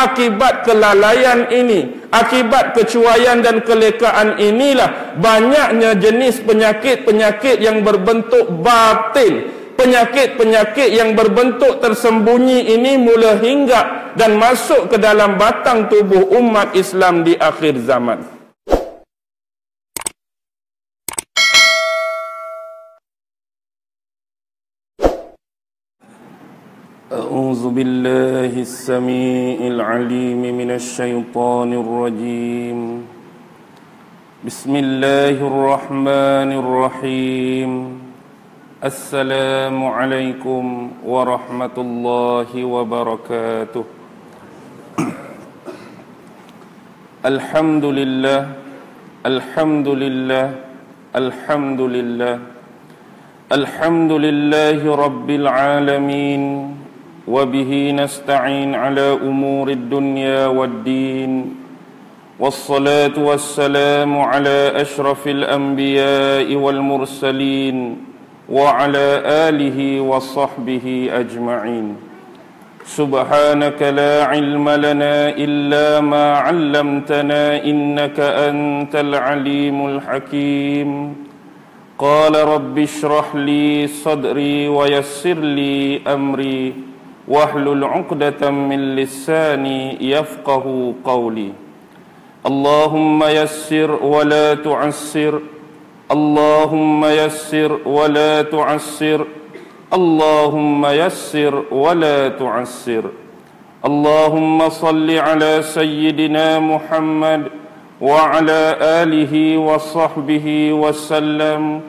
Akibat kelalaian ini, akibat kecuaian dan kelekaan inilah banyaknya jenis penyakit-penyakit yang berbentuk batin. Penyakit-penyakit yang berbentuk tersembunyi ini mula hinggap dan masuk ke dalam batang tubuh umat Islam di akhir zaman. A'udzu billahi as-sami'il 'alim minasy syaithanir rajim. Bismillahirrahmanirrahim. Assalamualaikum warahmatullahi wabarakatuh. Alhamdulillah, alhamdulillah, alhamdulillah. Alhamdulillahi rabbil alamin. Wabihi nasta'in ala umurid dunya waddin. Wassalatu wassalamu ala ashrafil anbiya'i wal mursalin wa ala alihi wa sahbihi ajma'in. Subhanaka la ilma lana illa ma 'allamtana innaka antal alimul hakim. Qala rabbi shrah li sadri wa yassir li amri wahlul 'uqdatam min lisani yafqahu qawli. Allahumma yassir wa la tu'assir. Allahumma yassir wa la tu'assir. Allahumma yassir wa la tu'assir. Allahumma salli ala sayyidina Muhammad wa ala alihi wa sahbihi wa sallam.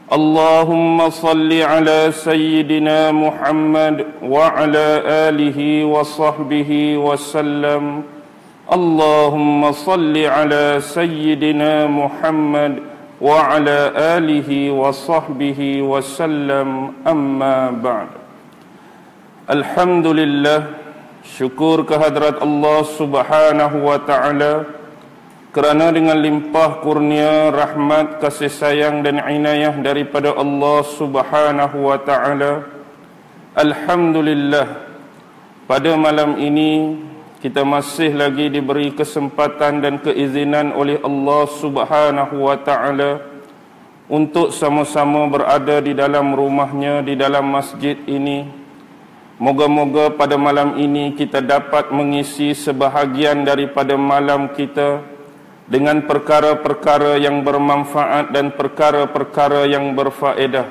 Allahumma salli ala sayyidina Muhammad wa ala alihi wa sahbihi wa sallam. Allahumma salli ala sayyidina Muhammad wa ala alihi wa sahbihi wa sallam. Amma ba'd. Alhamdulillah, syukur kehadrat Allah subhanahu wa ta'ala kerana dengan limpah kurnia, rahmat, kasih sayang dan inayah daripada Allah subhanahu wa ta'ala, alhamdulillah, pada malam ini kita masih lagi diberi kesempatan dan keizinan oleh Allah subhanahu wa ta'ala untuk sama-sama berada di dalam rumahnya, di dalam masjid ini. Moga-moga pada malam ini kita dapat mengisi sebahagian daripada malam kita dengan perkara-perkara yang bermanfaat dan perkara-perkara yang berfaedah,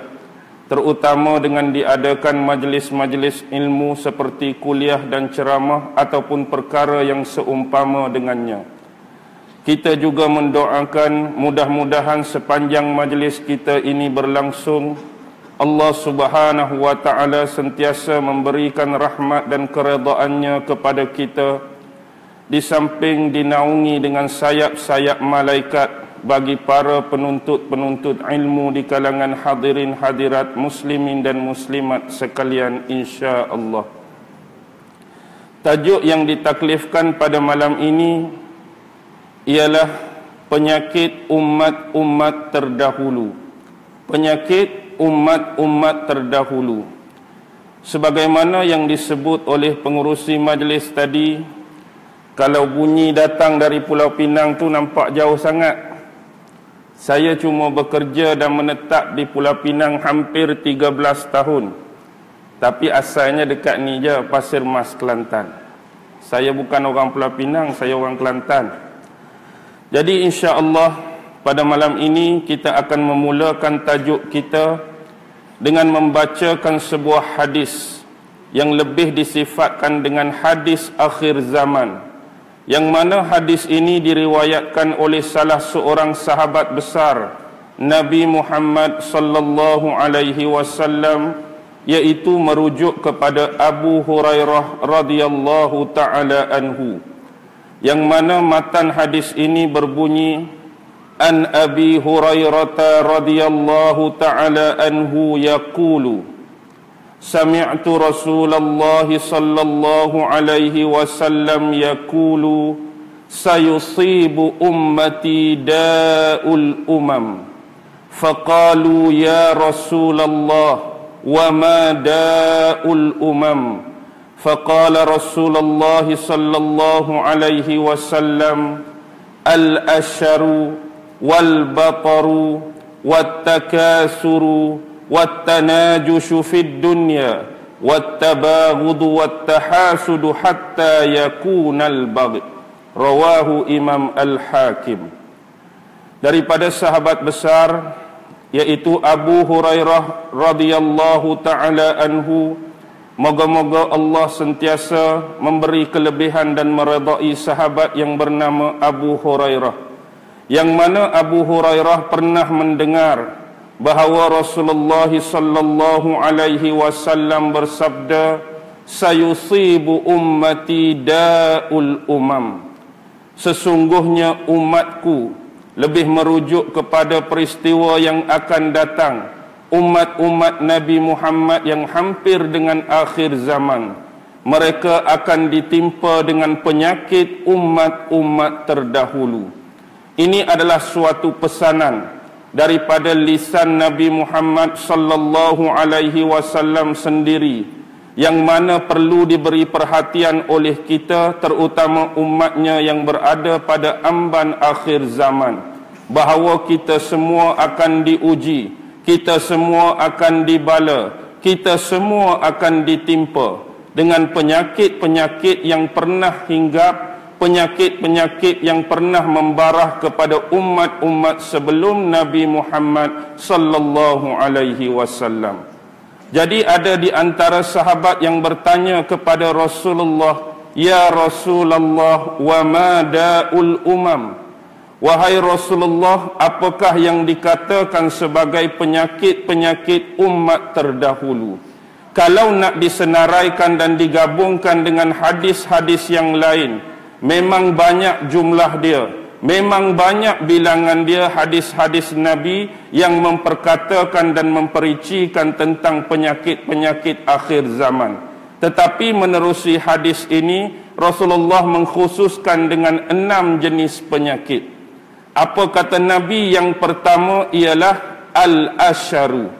terutama dengan diadakan majlis-majlis ilmu seperti kuliah dan ceramah ataupun perkara yang seumpama dengannya. Kita juga mendoakan mudah-mudahan sepanjang majlis kita ini berlangsung, Allah subhanahu wa ta'ala sentiasa memberikan rahmat dan keredaannya kepada kita, di samping dinaungi dengan sayap-sayap malaikat bagi para penuntut-penuntut ilmu di kalangan hadirin hadirat muslimin dan muslimat sekalian, insya-Allah. Tajuk yang ditaklifkan pada malam ini ialah penyakit umat-umat terdahulu. Penyakit umat-umat terdahulu. Sebagaimana yang disebut oleh pengurusi majlis tadi, kalau bunyi datang dari Pulau Pinang tu nampak jauh sangat. Saya cuma bekerja dan menetap di Pulau Pinang hampir 13 tahun. Tapi asalnya dekat ni je, Pasir Mas, Kelantan. Saya bukan orang Pulau Pinang, saya orang Kelantan. Jadi insya-Allah pada malam ini kita akan memulakan tajuk kita dengan membacakan sebuah hadis yang lebih disifatkan dengan hadis akhir zaman, yang mana hadis ini diriwayatkan oleh salah seorang sahabat besar Nabi Muhammad sallallahu alaihi wasallam, iaitu merujuk kepada Abu Hurairah radhiyallahu taala anhu, yang mana matan hadis ini berbunyi, An Abi Hurairah radhiyallahu taala anhu yaqulu Sami'tu Rasulullah sallallahu alaihi wasallam yaqulu sayusibu ummati da'ul umam. Faqalu ya Rasulullah wa ma da'ul umam? Faqala Rasulullah sallallahu alaihi wasallam, al-asharu wal bataru wat takasuru wat tanajushu fid dunya wat tabaghudu wat tahasudu hatta yakunal bagh. Rawahu Imam Al-Hakim. Daripada sahabat besar yaitu Abu Hurairah radhiyallahu taala anhu, moga-moga Allah sentiasa memberi kelebihan dan meredai sahabat yang bernama Abu Hurairah, yang mana Abu Hurairah pernah mendengar bahawa Rasulullah sallallahu alaihi wasallam bersabda, sayusibu ummati da'ul umam. Sesungguhnya umatku lebih merujuk kepada peristiwa yang akan datang, umat-umat Nabi Muhammad yang hampir dengan akhir zaman. Mereka akan ditimpa dengan penyakit umat-umat terdahulu. Ini adalah suatu pesanan daripada lisan Nabi Muhammad sallallahu alaihi wasallam sendiri, yang mana perlu diberi perhatian oleh kita, terutama umatnya yang berada pada amban akhir zaman, bahawa kita semua akan diuji, kita semua akan dibala, kita semua akan ditimpa dengan penyakit-penyakit yang pernah hinggap, penyakit-penyakit yang pernah membarah kepada umat-umat sebelum Nabi Muhammad sallallahu alaihi wasallam. Jadi ada di antara sahabat yang bertanya kepada Rasulullah, ya Rasulullah, wa ma da'ul umam? Wahai Rasulullah, apakah yang dikatakan sebagai penyakit-penyakit umat terdahulu? Kalau nak disenaraikan dan digabungkan dengan hadis-hadis yang lain, memang banyak jumlah dia, memang banyak bilangan dia, hadis-hadis Nabi yang memperkatakan dan mempericikan tentang penyakit-penyakit akhir zaman. Tetapi menerusi hadis ini, Rasulullah mengkhususkan dengan 6 jenis penyakit. Apa kata Nabi? Yang pertama ialah al-asharu.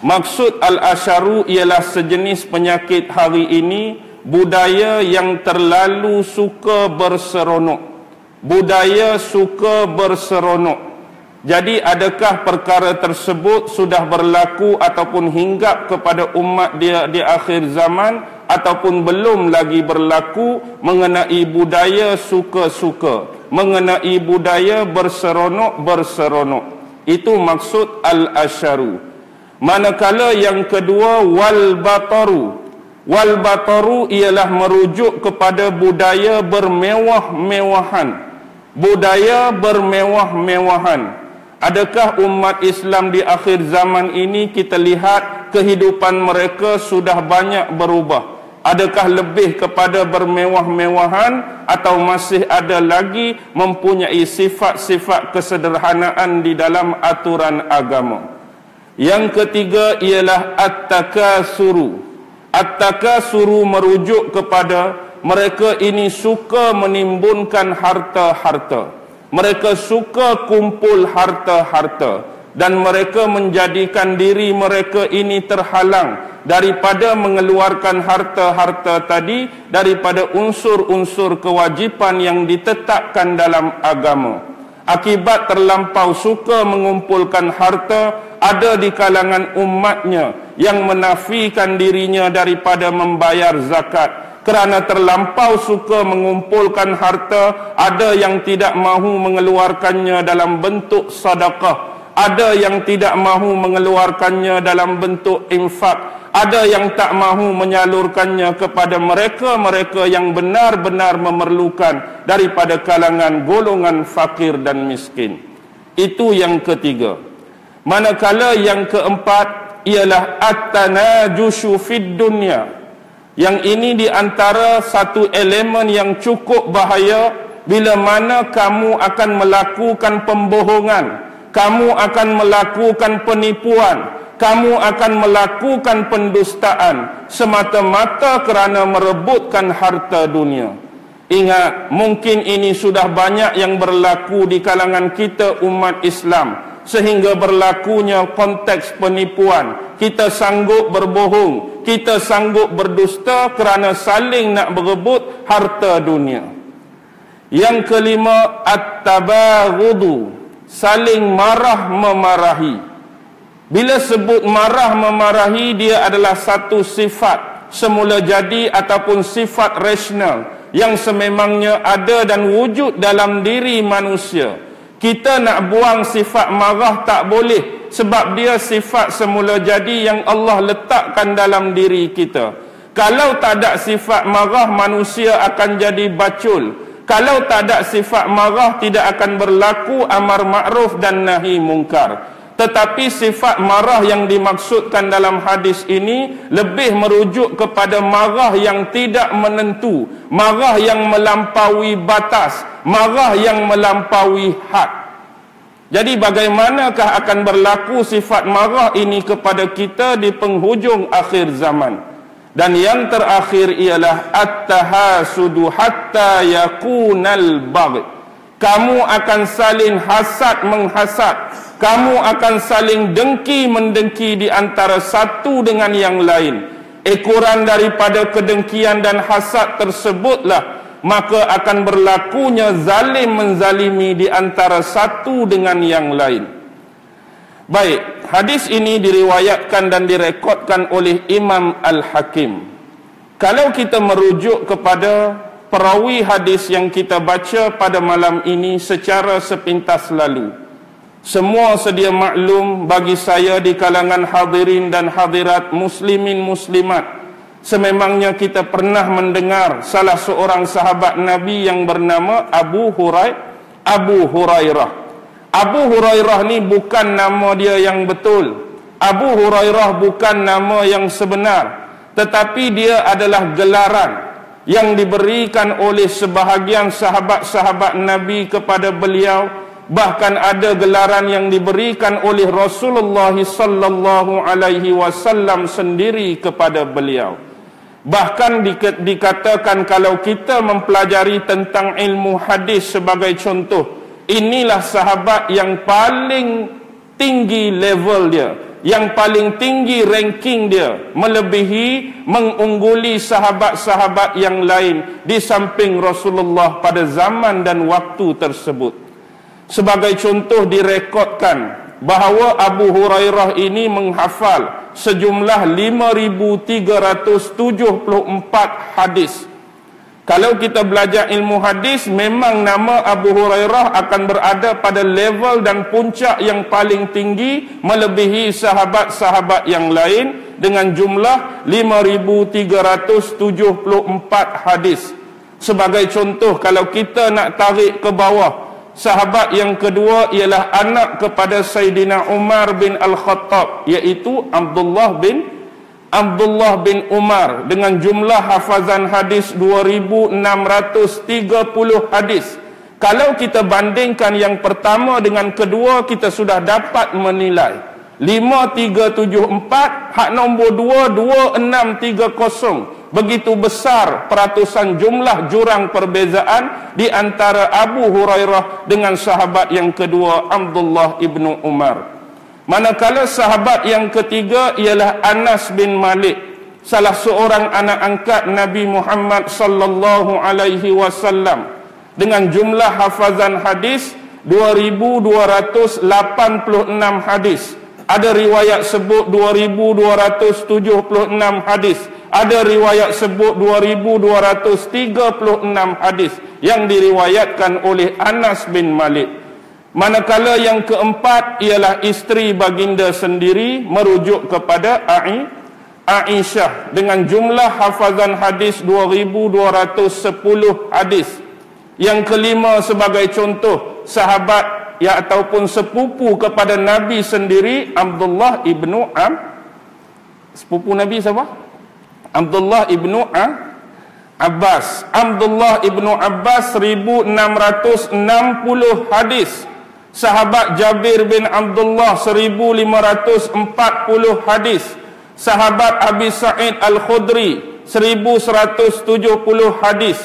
Maksud al-asharu ialah sejenis penyakit hari ini, budaya yang terlalu suka berseronok. Budaya suka berseronok. Jadi adakah perkara tersebut sudah berlaku ataupun hinggap kepada umat dia di akhir zaman, ataupun belum lagi berlaku mengenai budaya suka-suka, mengenai budaya berseronok-berseronok. Itu maksud al-asharu. Manakala yang kedua wal bataru. Wal bataru ialah merujuk kepada budaya bermewah-mewahan. Budaya bermewah-mewahan. Adakah umat Islam di akhir zaman ini kita lihat kehidupan mereka sudah banyak berubah? Adakah lebih kepada bermewah-mewahan atau masih ada lagi mempunyai sifat-sifat kesederhanaan di dalam aturan agama? Yang ketiga ialah at-takasuru. At-takasuru merujuk kepada mereka ini suka menimbunkan harta-harta. Mereka suka kumpul harta-harta. Dan mereka menjadikan diri mereka ini terhalang daripada mengeluarkan harta-harta tadi, daripada unsur-unsur kewajipan yang ditetapkan dalam agama. Akibat terlampau suka mengumpulkan harta, ada di kalangan umatnya yang menafikan dirinya daripada membayar zakat. Kerana terlampau suka mengumpulkan harta, ada yang tidak mahu mengeluarkannya dalam bentuk sedekah, ada yang tidak mahu mengeluarkannya dalam bentuk infak, ada yang tak mahu menyalurkannya kepada mereka-mereka yang benar-benar memerlukan daripada kalangan golongan fakir dan miskin. Itu yang ketiga. Manakala yang keempat ialah at-tanajushu fid dunya. Yang ini di antara satu elemen yang cukup bahaya, bila mana kamu akan melakukan pembohongan, kamu akan melakukan penipuan, kamu akan melakukan pendustaan semata-mata kerana merebutkan harta dunia. Ingat, mungkin ini sudah banyak yang berlaku di kalangan kita umat Islam, sehingga berlakunya konteks penipuan. Kita sanggup berbohong, kita sanggup berdusta kerana saling nak berebut harta dunia. Yang kelima, at-tabaghudu, saling marah memarahi. Bila sebut marah memarahi, dia adalah satu sifat semula jadi ataupun sifat rasional yang sememangnya ada dan wujud dalam diri manusia. Kita nak buang sifat marah tak boleh, sebab dia sifat semula jadi yang Allah letakkan dalam diri kita. Kalau tak ada sifat marah, manusia akan jadi bacul. Kalau tak ada sifat marah, tidak akan berlaku amar ma'ruf dan nahi mungkar. Tetapi sifat marah yang dimaksudkan dalam hadis ini lebih merujuk kepada marah yang tidak menentu, marah yang melampaui batas, marah yang melampaui had. Jadi bagaimanakah akan berlaku sifat marah ini kepada kita di penghujung akhir zaman? Dan yang terakhir ialah at-tahasudu hatta yakunal bagh. Kamu akan saling hasad menghasad, kamu akan saling dengki mendengki di antara satu dengan yang lain. Ekoran daripada kedengkian dan hasad tersebutlah maka akan berlakunya zalim menzalimi di antara satu dengan yang lain. Baik, hadis ini diriwayatkan dan direkodkan oleh Imam Al-Hakim. Kalau kita merujuk kepada perawi hadis yang kita baca pada malam ini secara sepintas lalu, semua sedia maklum bagi saya di kalangan hadirin dan hadirat muslimin muslimat, sememangnya kita pernah mendengar salah seorang sahabat Nabi yang bernama Abu Hurairah. Abu Hurairah ni bukan nama dia yang betul. Abu Hurairah bukan nama yang sebenar, tetapi dia adalah gelaran yang diberikan oleh sebahagian sahabat-sahabat Nabi kepada beliau. Bahkan ada gelaran yang diberikan oleh Rasulullah sallallahu alaihi wasallam sendiri kepada beliau. Bahkan dikatakan kalau kita mempelajari tentang ilmu hadis sebagai contoh, inilah sahabat yang paling tinggi level dia, yang paling tinggi ranking dia, melebihi, mengungguli sahabat-sahabat yang lain di samping Rasulullah pada zaman dan waktu tersebut. Sebagai contoh, direkodkan bahawa Abu Hurairah ini menghafal sejumlah 5,374 hadis. Kalau kita belajar ilmu hadis, memang nama Abu Hurairah akan berada pada level dan puncak yang paling tinggi, melebihi sahabat-sahabat yang lain dengan jumlah 5,374 hadis. Sebagai contoh, kalau kita nak tarik ke bawah, sahabat yang kedua ialah anak kepada Sayyidina Umar bin Al-Khattab, iaitu Abdullah bin Umar, dengan jumlah hafazan hadis 2,630 hadis. Kalau kita bandingkan yang pertama dengan kedua, kita sudah dapat menilai 5,374, hak nombor 2 2,630. Begitu besar peratusan jumlah jurang perbezaan di antara Abu Hurairah dengan sahabat yang kedua, Abdullah ibnu Umar. Manakala sahabat yang ketiga ialah Anas bin Malik, salah seorang anak angkat Nabi Muhammad sallallahu alaihi wasallam, dengan jumlah hafazan hadis 2,286 hadis. Ada riwayat sebut 2,276 hadis. Ada riwayat sebut 2,236 hadis yang diriwayatkan oleh Anas bin Malik. Manakala yang keempat ialah isteri baginda sendiri, merujuk kepada Aisyah, dengan jumlah hafazan hadis 2,210 hadis. Yang kelima sebagai contoh, sahabat ataupun sepupu kepada Nabi sendiri, Abdullah ibnu sepupu Nabi siapa? Abdullah ibnu Abbas. Abdullah ibnu Abbas 1,660 hadis. Sahabat Jabir bin Abdullah 1,540 hadis. Sahabat Abi Sa'id Al-Khudri 1,170 hadis.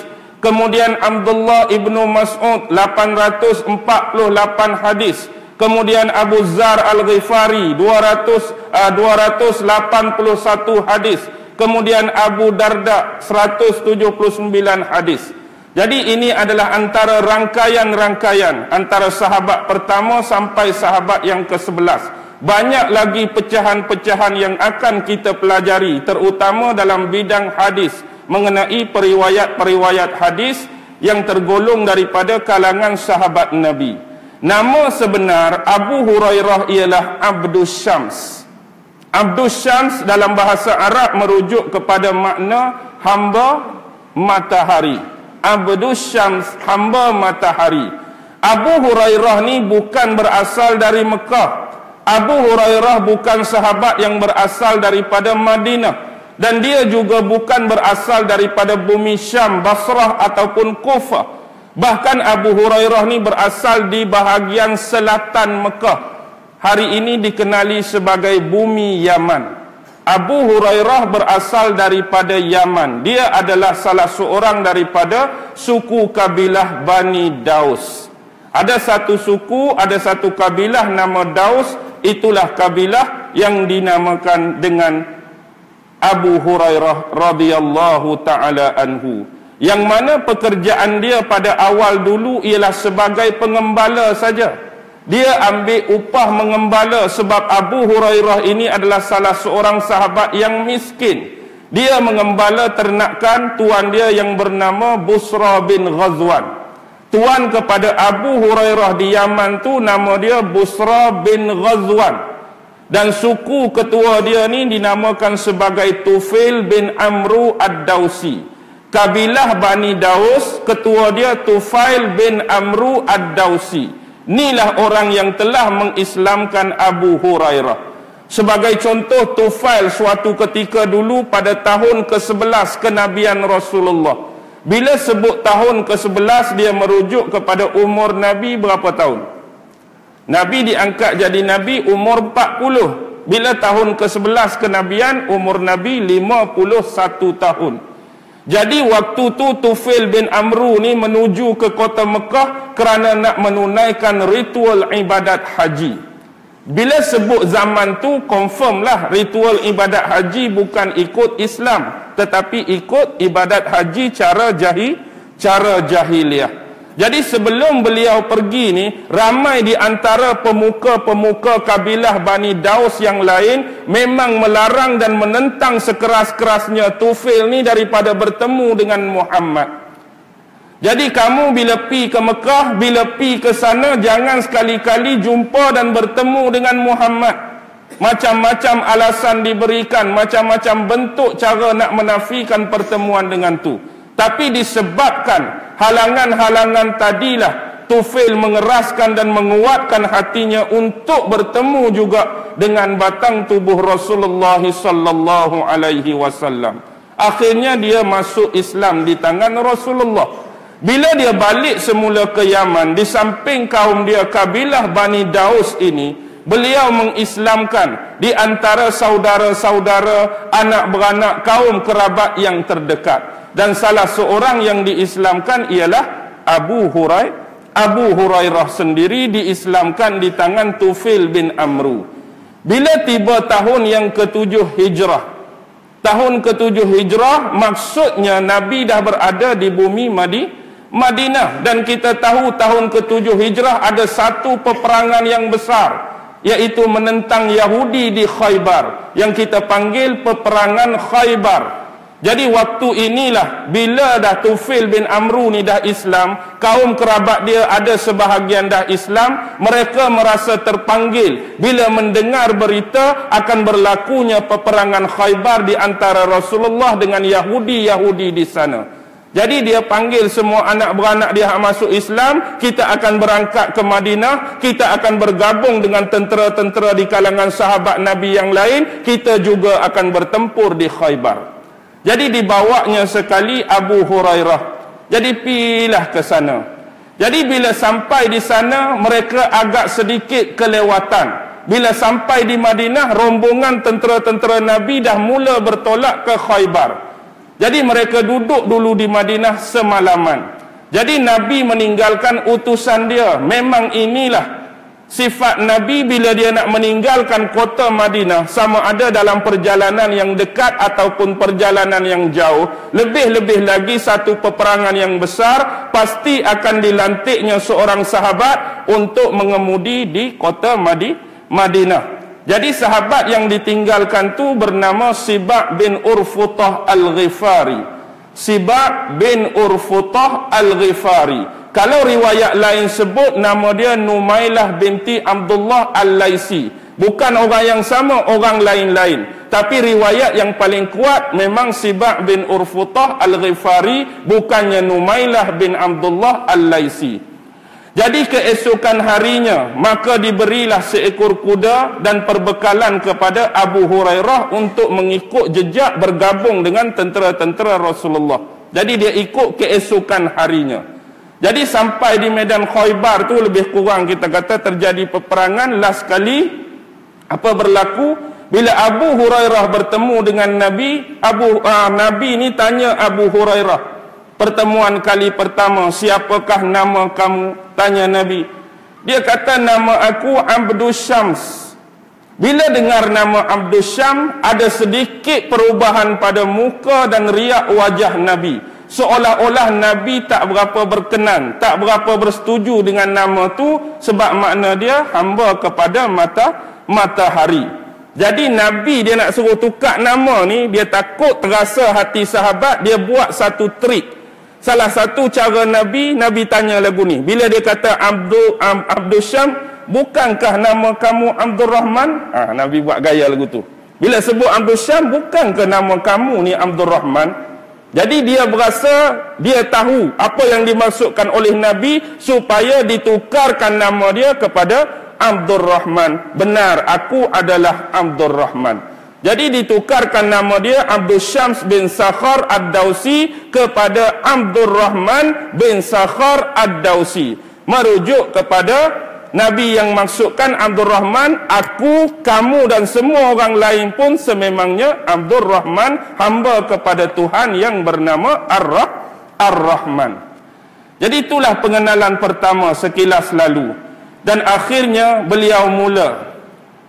Kemudian Abdullah ibnu Mas'ud 848 hadis. Kemudian Abu Zar Al-Ghifari 281 hadis. Kemudian Abu Darda 179 hadis. Jadi ini adalah antara rangkaian-rangkaian antara sahabat pertama sampai sahabat yang ke-11. Banyak lagi pecahan-pecahan yang akan kita pelajari, terutama dalam bidang hadis, mengenai periwayat-periwayat hadis yang tergolong daripada kalangan sahabat Nabi. Nama sebenar Abu Hurairah ialah Abdus Syams. Abdus Syams dalam bahasa Arab merujuk kepada makna hamba matahari. Abdus Syams, hamba matahari. Abu Hurairah ni bukan berasal dari Mekah. Abu Hurairah bukan sahabat yang berasal daripada Madinah. Dan dia juga bukan berasal daripada bumi Syam, Basrah ataupun Kufah. Bahkan Abu Hurairah ni berasal di bahagian selatan Mekah. Hari ini dikenali sebagai bumi Yaman. Abu Hurairah berasal daripada Yaman. Dia adalah salah seorang daripada suku kabilah Bani Daus. Ada satu suku, ada satu kabilah nama Daus. Itulah kabilah yang dinamakan dengan Abu Hurairah radhiyallahu ta'ala anhu. Yang mana pekerjaan dia pada awal dulu ialah sebagai pengembala saja. Dia ambil upah mengembala sebab Abu Hurairah ini adalah salah seorang sahabat yang miskin. Dia mengembala ternakan tuan dia yang bernama Busra bin Ghazwan. Tuan kepada Abu Hurairah di Yaman tu nama dia Busra bin Ghazwan. Dan suku ketua dia ni dinamakan sebagai Tufail bin Amru Ad-Dausi. Kabilah Bani Daus, ketua dia Tufail bin Amru Ad-Dausi. Inilah orang yang telah mengislamkan Abu Hurairah. Sebagai contoh, Tufail suatu ketika dulu pada tahun ke-11 kenabian Rasulullah. Bila sebut tahun ke-11, dia merujuk kepada umur Nabi berapa tahun? Nabi diangkat jadi Nabi umur 40. Bila tahun ke-11 kenabian, umur Nabi 51 tahun. Jadi waktu tu Tufail bin Amru ni menuju ke kota Mekah kerana nak menunaikan ritual ibadat haji. Bila sebut zaman tu, confirm lah ritual ibadat haji bukan ikut Islam, tetapi ikut ibadat haji cara jahiliyah. Jadi sebelum beliau pergi ni, ramai di antara pemuka-pemuka kabilah Bani Daus yang lain memang melarang dan menentang sekeras-kerasnya Tufail ni daripada bertemu dengan Muhammad. Jadi kamu bila pi ke Mekah, bila pi ke sana, jangan sekali-kali jumpa dan bertemu dengan Muhammad. Macam-macam alasan diberikan, macam-macam bentuk cara nak menafikan pertemuan dengan tu. Tapi disebabkan halangan-halangan tadilah, Tufail mengeraskan dan menguatkan hatinya untuk bertemu juga dengan batang tubuh Rasulullah sallallahu alaihi wasallam. Akhirnya dia masuk Islam di tangan Rasulullah. Bila dia balik semula ke Yaman, di samping kaum dia kabilah Bani Daus ini, beliau mengislamkan di antara saudara-saudara, anak beranak, kaum kerabat yang terdekat. Dan salah seorang yang diislamkan ialah Abu Hurairah sendiri diislamkan di tangan Tufail bin Amru. Bila tiba tahun yang ke-7 Hijrah, tahun ke-7 Hijrah maksudnya Nabi dah berada di bumi Madinah. Dan kita tahu tahun ke-7 Hijrah ada satu peperangan yang besar, iaitu menentang Yahudi di Khaybar, yang kita panggil peperangan Khaybar. Jadi waktu inilah bila dah Tufail bin Amru ni dah Islam, kaum kerabat dia ada sebahagian dah Islam, mereka merasa terpanggil bila mendengar berita akan berlakunya peperangan Khaybar di antara Rasulullah dengan Yahudi di sana. Jadi dia panggil semua anak beranak dia masuk Islam, kita akan berangkat ke Madinah, kita akan bergabung dengan tentera-tentera di kalangan sahabat Nabi yang lain, kita juga akan bertempur di Khaybar. Jadi dibawanya sekali Abu Hurairah. Jadi pilah ke sana. Jadi bila sampai di sana, mereka agak sedikit kelewatan. Bila sampai di Madinah, rombongan tentera-tentera Nabi dah mula bertolak ke Khaybar. Jadi mereka duduk dulu di Madinah semalaman. Jadi Nabi meninggalkan utusan dia. Memang inilah sifat Nabi bila dia nak meninggalkan kota Madinah, sama ada dalam perjalanan yang dekat ataupun perjalanan yang jauh, lebih-lebih lagi satu peperangan yang besar, pasti akan dilantiknya seorang sahabat untuk mengemudi di kota Madinah. Jadi sahabat yang ditinggalkan tu bernama Sibak bin Urfutah Al-Ghifari. Sibak bin Urfutah Al-Ghifari. Kalau riwayat lain sebut nama dia Numailah binti Abdullah Al-Laisi. Bukan orang yang sama, orang lain-lain. Tapi riwayat yang paling kuat memang Sibak bin Urfutah Al-Ghifari, bukannya Numailah bin Abdullah Al-Laisi. Jadi keesokan harinya, maka diberilah seekor kuda dan perbekalan kepada Abu Hurairah untuk mengikut jejak bergabung dengan tentera-tentera Rasulullah. Jadi dia ikut keesokan harinya. Jadi sampai di medan Khaybar tu lebih kurang kita kata terjadi peperangan. Last kali apa berlaku bila Abu Hurairah bertemu dengan Nabi, Nabi ni tanya Abu Hurairah, pertemuan kali pertama, siapakah nama kamu? Tanya Nabi. Dia kata, nama aku Abdus Syams. Bila dengar nama Abdus Syams, ada sedikit perubahan pada muka dan riak wajah Nabi. Seolah-olah Nabi tak berapa berkenan, tak berapa bersetuju dengan nama tu, sebab makna dia hamba kepada matahari. Jadi Nabi dia nak suruh tukar nama ni, dia takut terasa hati sahabat, dia buat satu trik. Salah satu cara Nabi tanya lagu ni. Bila dia kata Abdul Syam, bukankah nama kamu Abdul Rahman? Nabi buat gaya lagu tu. Bila sebut Abdul Syam, bukankah nama kamu ni Abdul Rahman? Jadi dia berasa, dia tahu apa yang dimaksudkan oleh Nabi supaya ditukarkan nama dia kepada Abdul Rahman. Benar, aku adalah Abdul Rahman. Jadi ditukarkan nama dia Abdul Syams bin Sakhar Ad-Dawsi kepada Abdul Rahman bin Sakhar Ad-Dawsi. Merujuk kepada Nabi yang maksudkan Abdul Rahman, aku, kamu dan semua orang lain pun sememangnya Abdul Rahman, hamba kepada Tuhan yang bernama Ar-Rahman. Jadi itulah pengenalan pertama sekilas lalu. Dan akhirnya beliau mula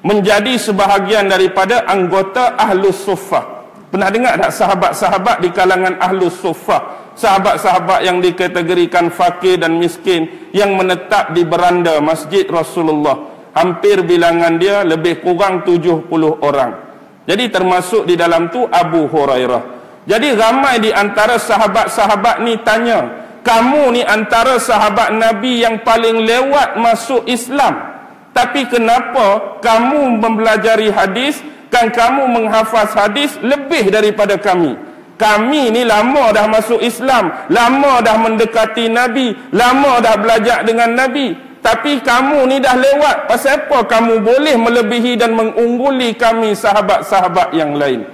menjadi sebahagian daripada anggota Ahlus Suffah. Pernah dengar tak sahabat-sahabat di kalangan Ahlus Suffah? Sahabat-sahabat yang dikategorikan fakir dan miskin yang menetap di beranda masjid Rasulullah. Hampir bilangan dia lebih kurang 70 orang. Jadi termasuk di dalam tu Abu Hurairah. Jadi ramai di antara sahabat-sahabat ni tanya, kamu ni antara sahabat Nabi yang paling lewat masuk Islam. Tapi kenapa kamu mempelajari hadis, kan kamu menghafaz hadis lebih daripada kami? Kami ni lama dah masuk Islam, lama dah mendekati Nabi, lama dah belajar dengan Nabi. Tapi kamu ni dah lewat. Pasal apa kamu boleh melebihi dan mengungguli kami sahabat-sahabat yang lain?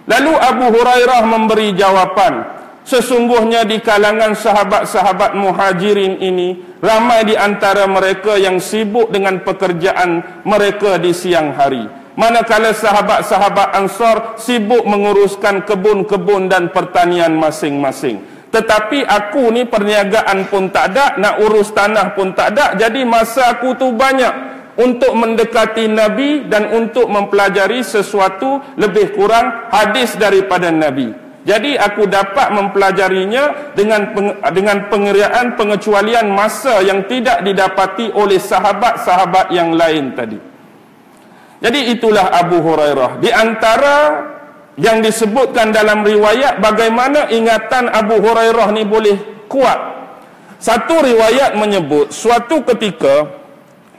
Lalu Abu Hurairah memberi jawapan, sesungguhnya di kalangan sahabat-sahabat muhajirin ini, ramai di antara mereka yang sibuk dengan pekerjaan mereka di siang hari. Manakala sahabat-sahabat Ansar sibuk menguruskan kebun-kebun dan pertanian masing-masing. Tetapi aku ni perniagaan pun tak ada, nak urus tanah pun tak ada. Jadi masa aku tu banyak untuk mendekati Nabi dan untuk mempelajari sesuatu lebih kurang hadis daripada Nabi. Jadi aku dapat mempelajarinya dengan pengerjaan pengecualian masa yang tidak didapati oleh sahabat-sahabat yang lain tadi. Jadi itulah Abu Hurairah. Di antara yang disebutkan dalam riwayat bagaimana ingatan Abu Hurairah ni boleh kuat. Satu riwayat menyebut suatu ketika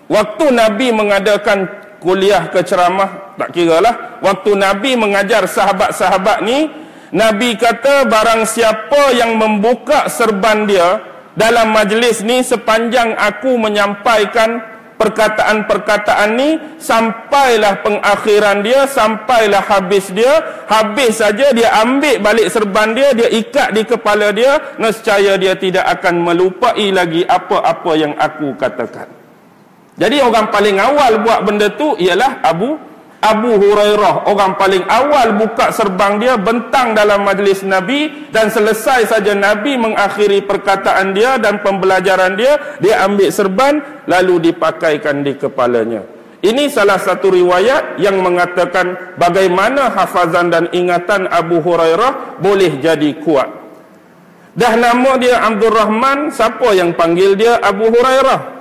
waktu Nabi mengadakan kuliah ke ceramah, tak kiralah, waktu Nabi mengajar sahabat-sahabat ni, Nabi kata barang siapa yang membuka serban dia dalam majlis ni sepanjang aku menyampaikan perkataan-perkataan ni, sampailah pengakhiran dia, sampailah habis dia, habis saja dia ambil balik serban dia, dia ikat di kepala dia, nescaya dia tidak akan melupai lagi apa-apa yang aku katakan. Jadi orang paling awal buat benda tu ialah Abu Hurairah orang paling awal buka serbang dia, bentang dalam majlis Nabi, dan selesai saja Nabi mengakhiri perkataan dia dan pembelajaran dia, dia ambil serban lalu dipakaikan di kepalanya. Ini salah satu riwayat yang mengatakan bagaimana hafazan dan ingatan Abu Hurairah boleh jadi kuat. Dah nama dia Abdul Rahman, siapa yang panggil dia Abu Hurairah?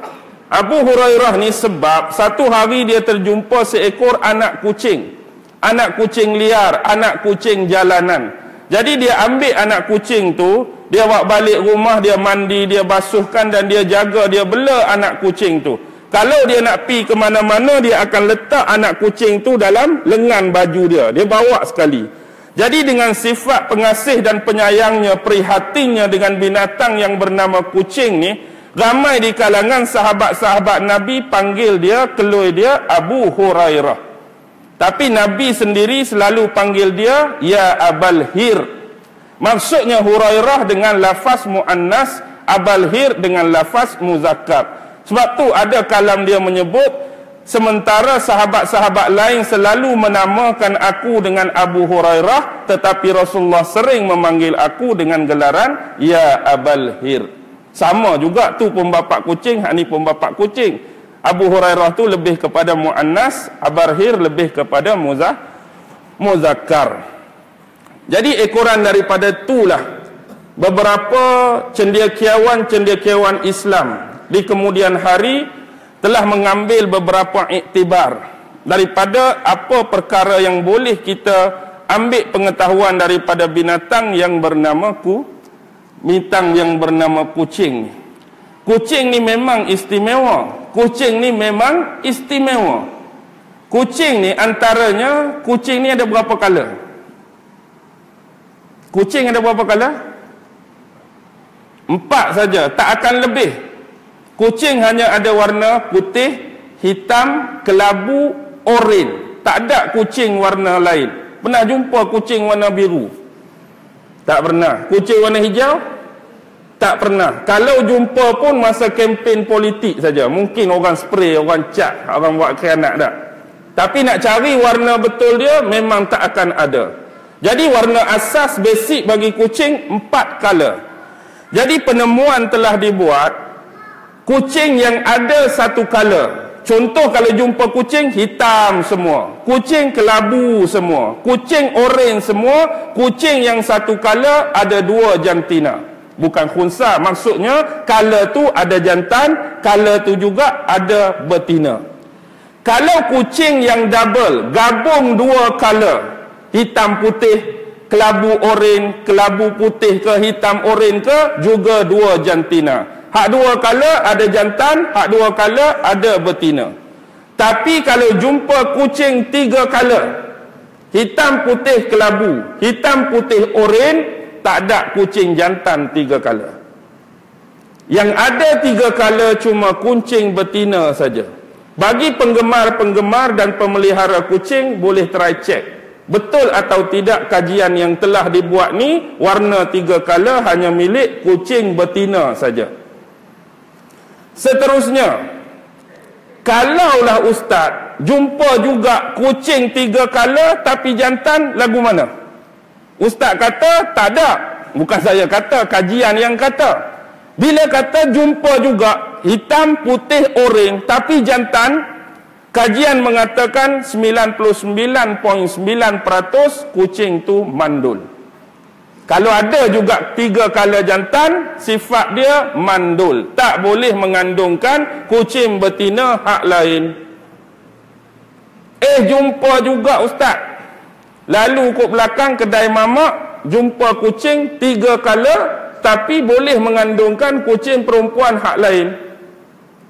Abu Hurairah ni sebab satu hari dia terjumpa seekor anak kucing. Anak kucing liar, anak kucing jalanan. Jadi dia ambil anak kucing tu, dia bawa balik rumah, dia mandi, dia basuhkan dan dia jaga, dia bela anak kucing tu. Kalau dia nak pi ke mana-mana, dia akan letak anak kucing tu dalam lengan baju dia. Dia bawa sekali. Jadi dengan sifat pengasih dan penyayangnya, prihatinnya dengan binatang yang bernama kucing ni, ramai di kalangan sahabat-sahabat Nabi panggil dia, keloi dia Abu Hurairah. Tapi Nabi sendiri selalu panggil dia ya Abal Hir. Maksudnya Hurairah dengan lafaz muannas, Abal Hir dengan lafaz muzakkar. Sebab tu ada kalam dia menyebut, sementara sahabat-sahabat lain selalu menamakan aku dengan Abu Hurairah, tetapi Rasulullah sering memanggil aku dengan gelaran ya Abal Hir. Sama juga tu pun bapak kucing, hak ni pun bapak kucing. Abu Hurairah tu lebih kepada muannas, Abal Hir lebih kepada muzakkar. Jadi ekoran daripada itulah beberapa cendekiawan Islam di kemudian hari telah mengambil beberapa iktibar daripada apa perkara yang boleh kita ambil pengetahuan daripada binatang yang bernama kucing. Kucing ni memang istimewa. Kucing ni memang istimewa. Kucing ni antaranya, kucing ni ada berapa color? Kucing ada berapa color? 4 saja, tak akan lebih. Kucing hanya ada warna putih, hitam, kelabu, oranye. Tak ada kucing warna lain. Pernah jumpa kucing warna biru? Tak pernah. Kucing warna hijau? Tak pernah. Kalau jumpa pun masa kempen politik saja. Mungkin orang spray, orang cat, orang buat khianat tak. Tapi nak cari warna betul dia memang tak akan ada. Jadi warna asas basic bagi kucing 4 color. Jadi penemuan telah dibuat, kucing yang ada satu color. Contoh kalau jumpa kucing hitam semua, kucing kelabu semua, kucing oranye semua, kucing yang satu color ada 2 jantina. Bukan khunsa, maksudnya color tu ada jantan, color tu juga ada betina. Kalau kucing yang double, gabung 2 color, hitam putih, kelabu oranye, kelabu putih ke hitam oranye ke, juga 2 jantina. Hak 2 color ada jantan, hak 2 color ada betina. Tapi kalau jumpa kucing 3 color, hitam putih kelabu, hitam putih oranye, tak ada kucing jantan 3 color. Yang ada 3 color cuma kucing betina saja. Bagi penggemar-penggemar dan pemelihara kucing, boleh try check betul atau tidak kajian yang telah dibuat ni, warna 3 color hanya milik kucing betina saja. Seterusnya, kalaulah ustaz jumpa juga kucing 3 color tapi jantan, lagu mana? Ustaz kata tak ada. Bukan saya kata, kajian yang kata. Bila kata jumpa juga hitam, putih, oranye tapi jantan, kajian mengatakan 99.9% kucing tu mandul. Kalau ada juga 3 color jantan, sifat dia mandul. Tak boleh mengandungkan kucing betina hak lain. Jumpa juga ustaz. Lalu ke belakang kedai mamak, jumpa kucing 3 color, tapi boleh mengandungkan kucing perempuan hak lain.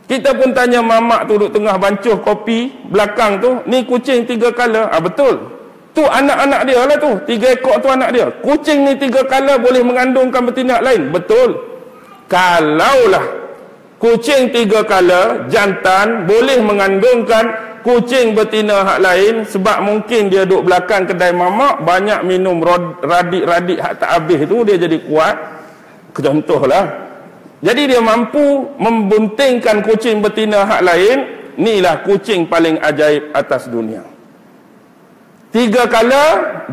Kita pun tanya mamak tu duduk tengah bancuh kopi, belakang tu, ni kucing 3 color. Betul. Tu anak-anak dia lah tu, 3 ekor tu anak dia. Kucing ni 3 color boleh mengandungkan betina lain. Betul. Kalaulah kucing 3 color jantan boleh mengandungkan kucing betina hak lain, sebab mungkin dia duduk belakang kedai mamak, banyak minum radik-radik hak tak habis tu, dia jadi kuat. Contohlah. Jadi dia mampu membuntingkan kucing betina hak lain. Inilah kucing paling ajaib atas dunia. 3 kala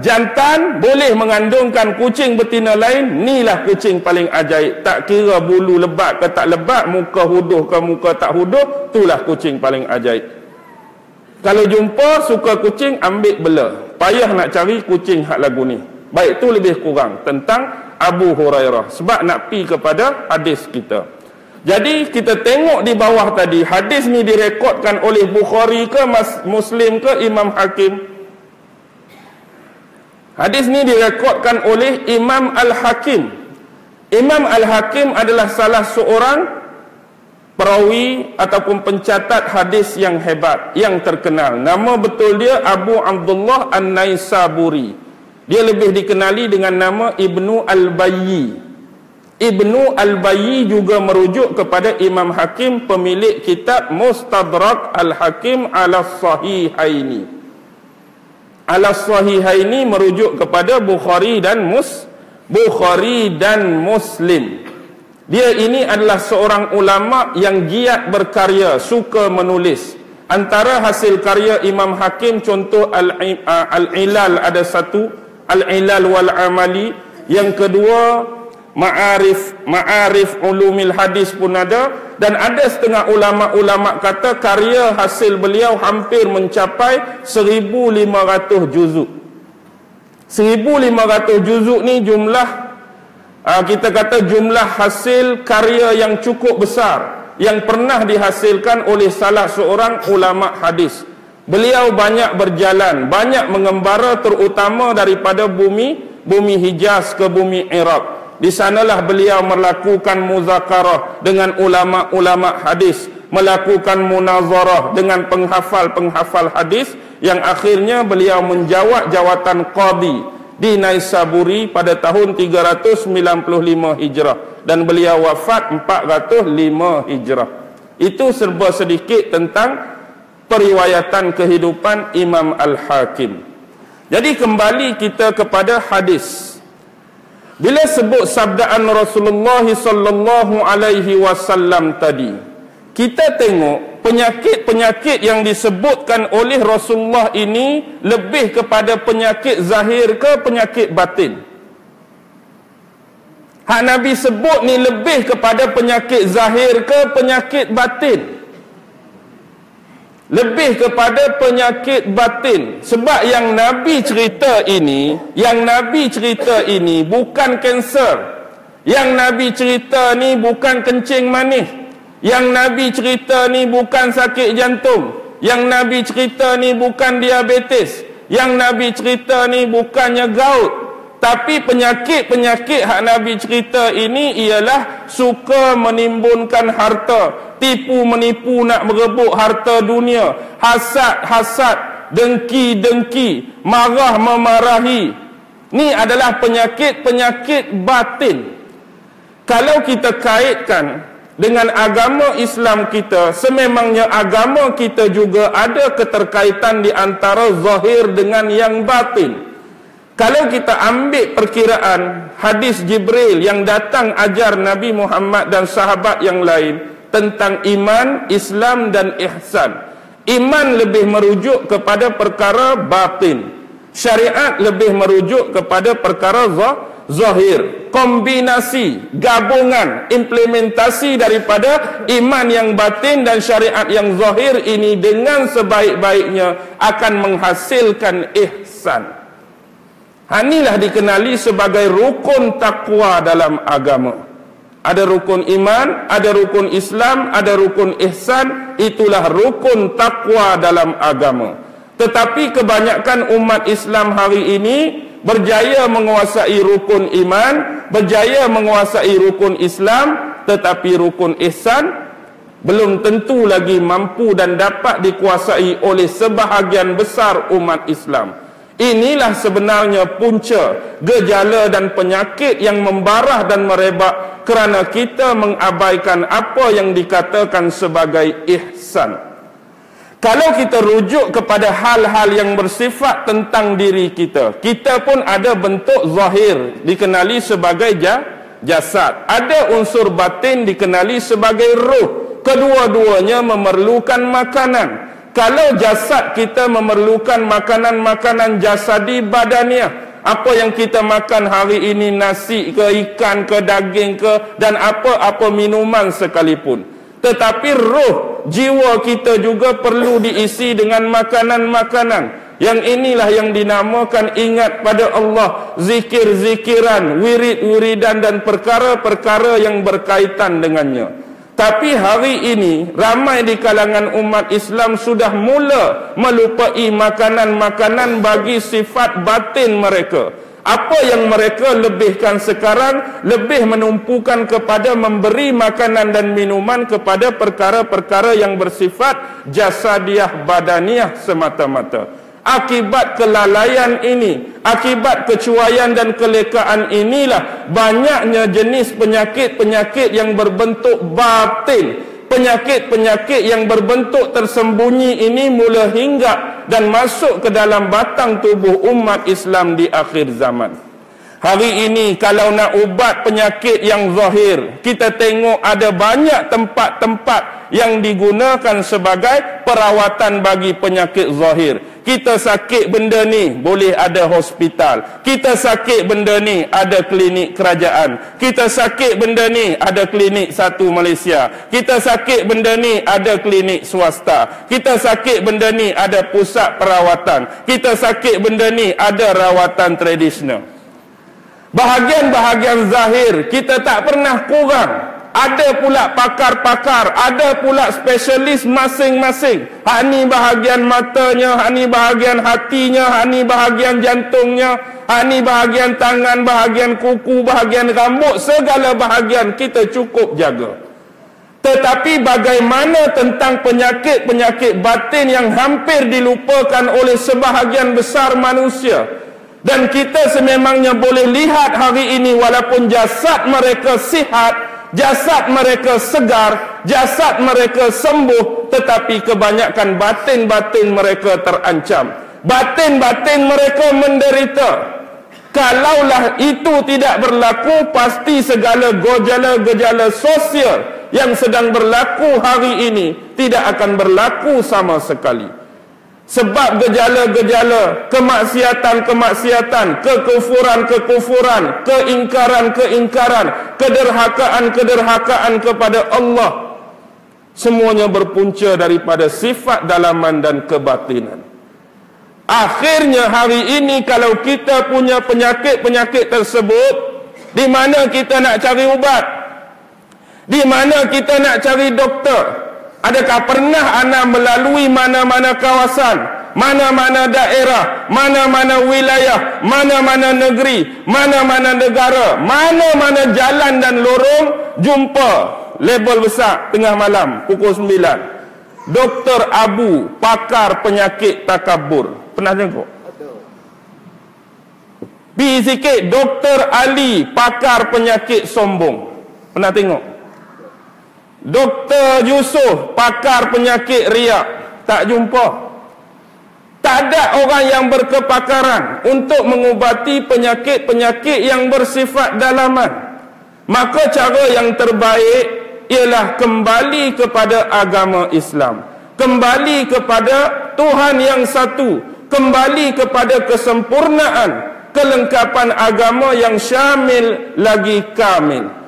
jantan boleh mengandungkan kucing betina lain. Inilah kucing paling ajaib. Tak kira bulu lebat ke tak lebat, muka huduh ke muka tak huduh, itulah kucing paling ajaib. Kalau jumpa suka kucing, ambil bela. Payah nak cari kucing hak lagu ni. Baik, tu lebih kurang tentang Abu Hurairah. Sebab nak pi kepada hadis kita. Jadi kita tengok di bawah tadi, hadis ni direkodkan oleh Bukhari ke Muslim ke Imam Hakim. Hadis ni direkodkan oleh Imam Al-Hakim. Imam Al-Hakim adalah salah seorang perawi ataupun pencatat hadis yang hebat, yang terkenal. Nama betul dia Abu Abdullah An-Naisaburi. Dia lebih dikenali dengan nama Ibnu Al-Bayyi. Ibnu Al-Bayyi juga merujuk kepada Imam Hakim, pemilik kitab Mustadrak Al-Hakim ala Sahihaini. Al-Sahihaini merujuk kepada Bukhari dan Muslim. Dia ini adalah seorang ulama yang giat berkarya, suka menulis. Antara hasil karya Imam Hakim, contoh Al-Ilal ada satu, Al-Ilal wal Amali. Yang kedua Ma'arif Ulumil Hadis pun ada. Dan ada setengah ulama-ulama kata karya hasil beliau hampir mencapai 1,500 juzuk. 1,500 juzuk ni jumlah, kita kata jumlah hasil karya yang cukup besar yang pernah dihasilkan oleh salah seorang ulama hadis. Beliau banyak berjalan, banyak mengembara, terutama daripada bumi Hijaz ke bumi Iraq. Di sanalah beliau melakukan muzakarah dengan ulama-ulama hadis, melakukan munazarah dengan penghafal-penghafal hadis, yang akhirnya beliau menjawat jawatan qadi di Naisaburi pada tahun 395 Hijrah dan beliau wafat 405 Hijrah. Itu serba sedikit tentang periwayatan kehidupan Imam Al-Hakim. Jadi kembali kita kepada hadis. Bila sebut sabdaan Rasulullah sallallahu alaihi wasallam tadi, kita tengok penyakit-penyakit yang disebutkan oleh Rasulullah ini lebih kepada penyakit zahir ke penyakit batin? Hak Nabi sebut ni lebih kepada penyakit zahir ke penyakit batin? Lebih kepada penyakit batin. Sebab yang Nabi cerita ini bukan kanser. Yang Nabi cerita ni bukan kencing manis. Yang Nabi cerita ni bukan sakit jantung. Yang Nabi cerita ni bukan diabetes. Yang Nabi cerita ni bukannya gout. Tapi penyakit-penyakit hak Nabi cerita ini ialah suka menimbunkan harta, tipu menipu nak merebut harta dunia, hasad-hasad, dengki-dengki, marah memarahi. Ini adalah penyakit-penyakit batin. Kalau kita kaitkan dengan agama Islam kita, sememangnya agama kita juga ada keterkaitan di antara zahir dengan yang batin. Kalau kita ambil perkiraan hadis Jibril yang datang ajar Nabi Muhammad dan sahabat yang lain tentang iman, Islam dan ihsan. Iman lebih merujuk kepada perkara batin. Syariat lebih merujuk kepada perkara zahir. Kombinasi, gabungan, implementasi daripada iman yang batin dan syariat yang zahir ini dengan sebaik-baiknya akan menghasilkan ihsan. Inilah dikenali sebagai rukun takwa dalam agama. Ada rukun iman, ada rukun Islam, ada rukun ihsan. Itulah rukun takwa dalam agama. Tetapi kebanyakan umat Islam hari ini berjaya menguasai rukun iman, berjaya menguasai rukun Islam, tetapi rukun ihsan belum tentu lagi mampu dan dapat dikuasai oleh sebahagian besar umat Islam. Inilah sebenarnya punca gejala dan penyakit yang membarah dan merebak kerana kita mengabaikan apa yang dikatakan sebagai ihsan. Kalau kita rujuk kepada hal-hal yang bersifat tentang diri kita, kita pun ada bentuk zahir dikenali sebagai jasad, ada unsur batin dikenali sebagai ruh. Kedua-duanya memerlukan makanan. Kalau jasad kita memerlukan makanan-makanan jasadi badaniah, apa yang kita makan hari ini, nasi ke, ikan ke, daging ke, dan apa-apa minuman sekalipun. Tetapi roh, jiwa kita juga perlu diisi dengan makanan-makanan. Yang inilah yang dinamakan ingat pada Allah, zikir-zikiran, wirid-wiridan dan perkara-perkara yang berkaitan dengannya. Tapi hari ini ramai di kalangan umat Islam sudah mula melupai makanan-makanan bagi sifat batin mereka. Apa yang mereka lebihkan sekarang, lebih menumpukan kepada memberi makanan dan minuman kepada perkara-perkara yang bersifat jasadiah badaniah semata-mata. Akibat kelalaian ini, akibat kecuaian dan kelekaan inilah banyaknya jenis penyakit-penyakit yang berbentuk batin. Penyakit-penyakit yang berbentuk tersembunyi ini mula hinggap dan masuk ke dalam batang tubuh umat Islam di akhir zaman. Hari ini kalau nak ubat penyakit yang zahir, kita tengok ada banyak tempat-tempat yang digunakan sebagai perawatan bagi penyakit zahir. Kita sakit benda ni, boleh ada hospital. Kita sakit benda ni, ada klinik kerajaan. Kita sakit benda ni, ada klinik satu Malaysia. Kita sakit benda ni, ada klinik swasta. Kita sakit benda ni, ada pusat perawatan. Kita sakit benda ni, ada rawatan tradisional. Bahagian-bahagian zahir kita tak pernah kurang. Ada pula pakar-pakar, ada pula spesialis masing-masing. Hak ni bahagian matanya, hak ni bahagian hatinya, hak ni bahagian jantungnya, hak ni bahagian tangan, bahagian kuku, bahagian rambut, segala bahagian kita cukup jaga. Tetapi bagaimana tentang penyakit-penyakit batin yang hampir dilupakan oleh sebahagian besar manusia? Dan kita sememangnya boleh lihat hari ini walaupun jasad mereka sihat, jasad mereka segar, jasad mereka sembuh, tetapi kebanyakan batin-batin mereka terancam. Batin-batin mereka menderita. Kalaulah itu tidak berlaku, pasti segala gejala-gejala sosial yang sedang berlaku hari ini tidak akan berlaku sama sekali. Sebab gejala-gejala kemaksiatan-kemaksiatan, kekufuran-kekufuran, keingkaran-keingkaran, kederhakaan-kederhakaan kepada Allah, semuanya berpunca daripada sifat dalaman dan kebatinan. Akhirnya hari ini kalau kita punya penyakit-penyakit tersebut, di mana kita nak cari ubat? Di mana kita nak cari doktor? Adakah pernah anda melalui mana-mana kawasan, mana-mana daerah, mana-mana wilayah, mana-mana negeri, mana-mana negara, mana-mana jalan dan lorong, jumpa label besar tengah malam pukul 9, Dr. Abu, pakar penyakit takabur? Pernah tengok? Pergi sikit, Dr. Ali, pakar penyakit sombong. Pernah tengok? Dr. Yusuf, pakar penyakit riak. Tak jumpa. Tak ada orang yang berkepakaran untuk mengubati penyakit-penyakit yang bersifat dalaman. Maka cara yang terbaik ialah kembali kepada agama Islam, kembali kepada Tuhan yang satu, kembali kepada kesempurnaan, kelengkapan agama yang syamil lagi kamil.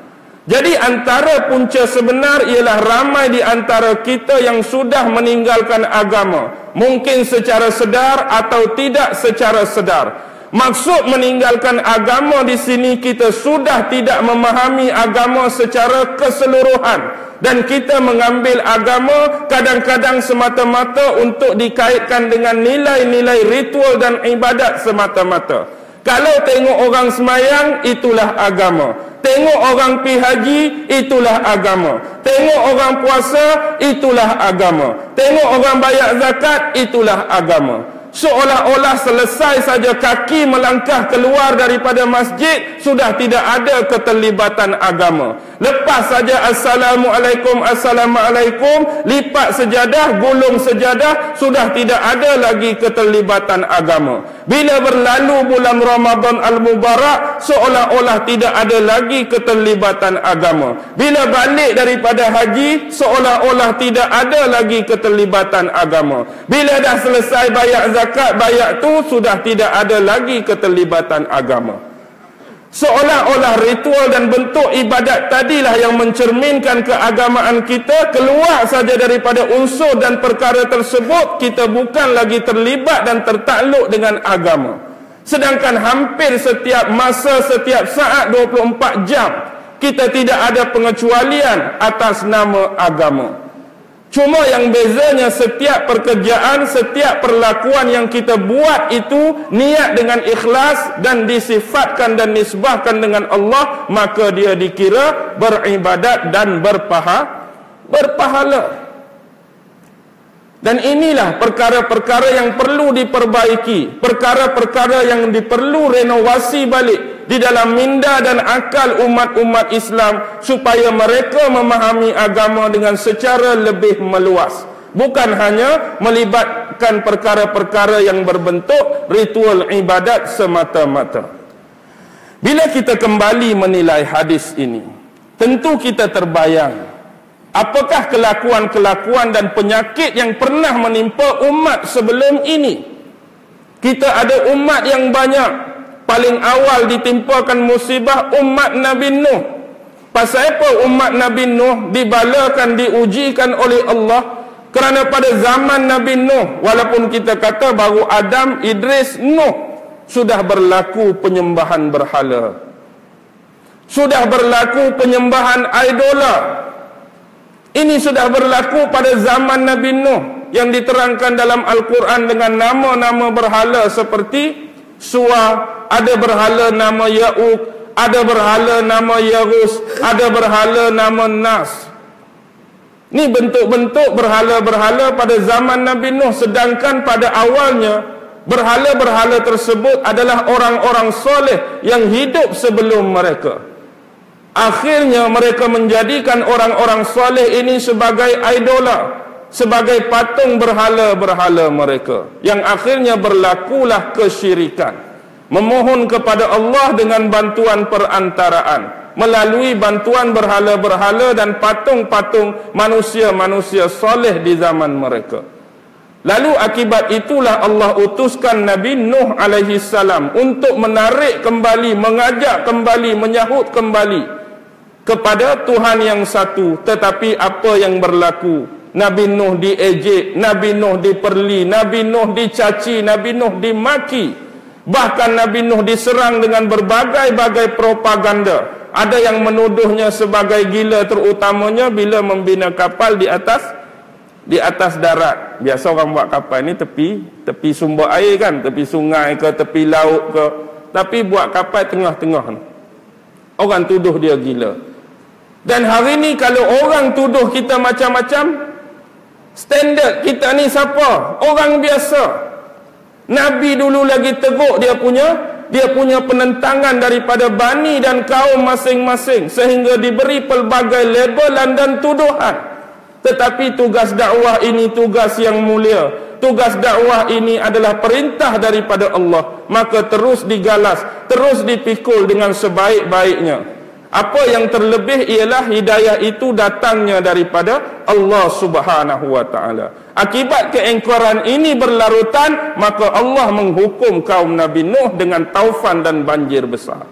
Jadi antara punca sebenar ialah ramai di antara kita yang sudah meninggalkan agama, mungkin secara sedar atau tidak secara sedar. Maksud meninggalkan agama di sini, kita sudah tidak memahami agama secara keseluruhan dan kita mengambil agama kadang-kadang semata-mata untuk dikaitkan dengan nilai-nilai ritual dan ibadat semata-mata. Kalau tengok orang semayang, itulah agama. Tengok orang pi haji, itulah agama. Tengok orang puasa, itulah agama. Tengok orang bayar zakat, itulah agama. Seolah-olah selesai saja kaki melangkah keluar daripada masjid, sudah tidak ada keterlibatan agama. Lepas saja Assalamualaikum, Assalamualaikum, lipat sejadah, gulung sejadah, sudah tidak ada lagi keterlibatan agama. Bila berlalu bulan Ramadan Al-Mubarak, seolah-olah tidak ada lagi keterlibatan agama. Bila balik daripada haji, seolah-olah tidak ada lagi keterlibatan agama. Bila dah selesai bayar zakat, bayar tu sudah tidak ada lagi keterlibatan agama. Seolah-olah ritual dan bentuk ibadat tadilah yang mencerminkan keagamaan kita. Keluar saja daripada unsur dan perkara tersebut, kita bukan lagi terlibat dan tertakluk dengan agama. Sedangkan hampir setiap masa, setiap saat, 24 jam, kita tidak ada pengecualian atas nama agama. Cuma yang bezanya setiap pekerjaan, setiap perlakuan yang kita buat itu niat dengan ikhlas dan disifatkan dan nisbahkan dengan Allah, maka dia dikira beribadat dan berpahala. Dan inilah perkara-perkara yang perlu diperbaiki, perkara-perkara yang diperlu renovasi balik di dalam minda dan akal umat-umat Islam, supaya mereka memahami agama dengan secara lebih meluas, bukan hanya melibatkan perkara-perkara yang berbentuk ritual ibadat semata-mata. Bila kita kembali menilai hadis ini, tentu kita terbayang apakah kelakuan-kelakuan dan penyakit yang pernah menimpa umat sebelum ini. Kita ada umat yang banyak. Paling awal ditimpakan musibah umat Nabi Nuh. Pasal apa umat Nabi Nuh dibalakan, diujikan oleh Allah? Kerana pada zaman Nabi Nuh, walaupun kita kata baru Adam, Idris, Nuh, sudah berlaku penyembahan berhala, sudah berlaku penyembahan idola. Ini sudah berlaku pada zaman Nabi Nuh, yang diterangkan dalam Al-Quran dengan nama-nama berhala seperti Suwa, ada berhala nama Ya'uq, ada berhala nama Yarus, ada berhala nama Nas. Ini bentuk-bentuk berhala-berhala pada zaman Nabi Nuh. Sedangkan pada awalnya berhala-berhala tersebut adalah orang-orang soleh yang hidup sebelum mereka. Akhirnya mereka menjadikan orang-orang soleh ini sebagai idola, sebagai patung berhala-berhala mereka, yang akhirnya berlakulah kesyirikan. Memohon kepada Allah dengan bantuan perantaraan, melalui bantuan berhala-berhala dan patung-patung manusia-manusia soleh di zaman mereka. Lalu akibat itulah Allah utuskan Nabi Nuh alaihi salam untuk menarik kembali, mengajak kembali, menyahut kembali kepada Tuhan yang satu. Tetapi apa yang berlaku? Nabi Nuh diejek, Nabi Nuh diperli, Nabi Nuh dicaci, Nabi Nuh dimaki. Bahkan Nabi Nuh diserang dengan berbagai-bagai propaganda. Ada yang menuduhnya sebagai gila, terutamanya bila membina kapal di atas darat. Biasa orang buat kapal ni tepi sumber air kan, tepi sungai ke, tepi laut ke. Tapi buat kapal tengah-tengah ni, orang tuduh dia gila. Dan hari ni kalau orang tuduh kita macam-macam, standard kita ni siapa? Orang biasa. Nabi dulu lagi teruk dia punya penentangan daripada bani dan kaum masing-masing, sehingga diberi pelbagai labelan dan tuduhan. Tetapi tugas dakwah ini tugas yang mulia. Tugas dakwah ini adalah perintah daripada Allah, maka terus digalas, terus dipikul dengan sebaik-baiknya. Apa yang terlebih ialah hidayah itu datangnya daripada Allah Subhanahu wa ta'ala. Akibat keingkaran ini berlarutan, maka Allah menghukum kaum Nabi Nuh dengan taufan dan banjir besar.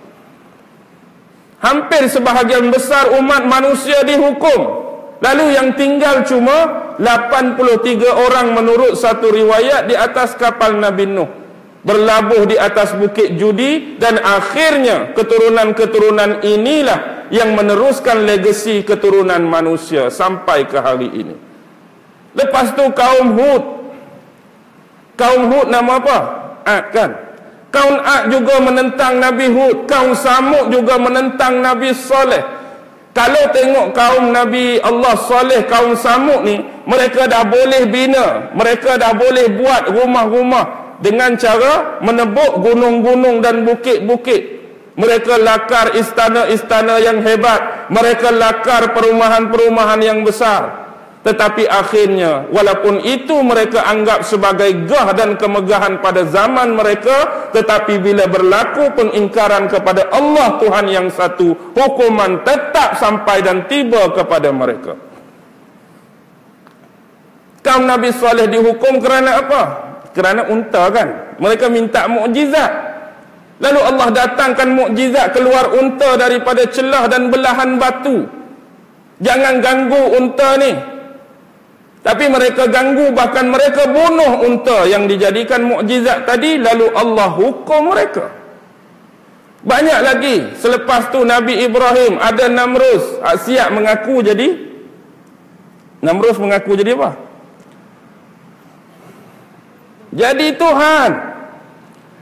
Hampir sebahagian besar umat manusia dihukum. Lalu yang tinggal cuma 83 orang menurut satu riwayat di atas kapal Nabi Nuh, berlabuh di atas bukit judi. Dan akhirnya keturunan-keturunan inilah yang meneruskan legasi keturunan manusia sampai ke hari ini. Lepas tu kaum Hud nama apa? Ad kan? Kaum Ad juga menentang Nabi Hud. Kaum Samud juga menentang Nabi Saleh. Kalau tengok kaum Nabi Allah Saleh, kaum Samud ni, mereka dah boleh bina, mereka dah boleh buat rumah-rumah dengan cara menebuk gunung-gunung dan bukit-bukit. Mereka lakar istana-istana yang hebat. mereka lakar perumahan-perumahan yang besar. Tetapi akhirnya, walaupun itu mereka anggap sebagai gah dan kemegahan pada zaman mereka, tetapi bila berlaku pengingkaran kepada Allah Tuhan yang satu, hukuman tetap sampai dan tiba kepada mereka. Kaum Nabi Saleh dihukum kerana apa? Kerana unta kan? Mereka minta mukjizat. Lalu Allah datangkan mukjizat, keluar unta daripada celah dan belahan batu. Jangan ganggu unta ni. Tapi mereka ganggu, bahkan mereka bunuh unta yang dijadikan mukjizat tadi, lalu Allah hukum mereka. Banyak lagi. Selepas tu Nabi Ibrahim, ada Namrus, siap mengaku jadi Namrus mengaku jadi apa? Jadi Tuhan.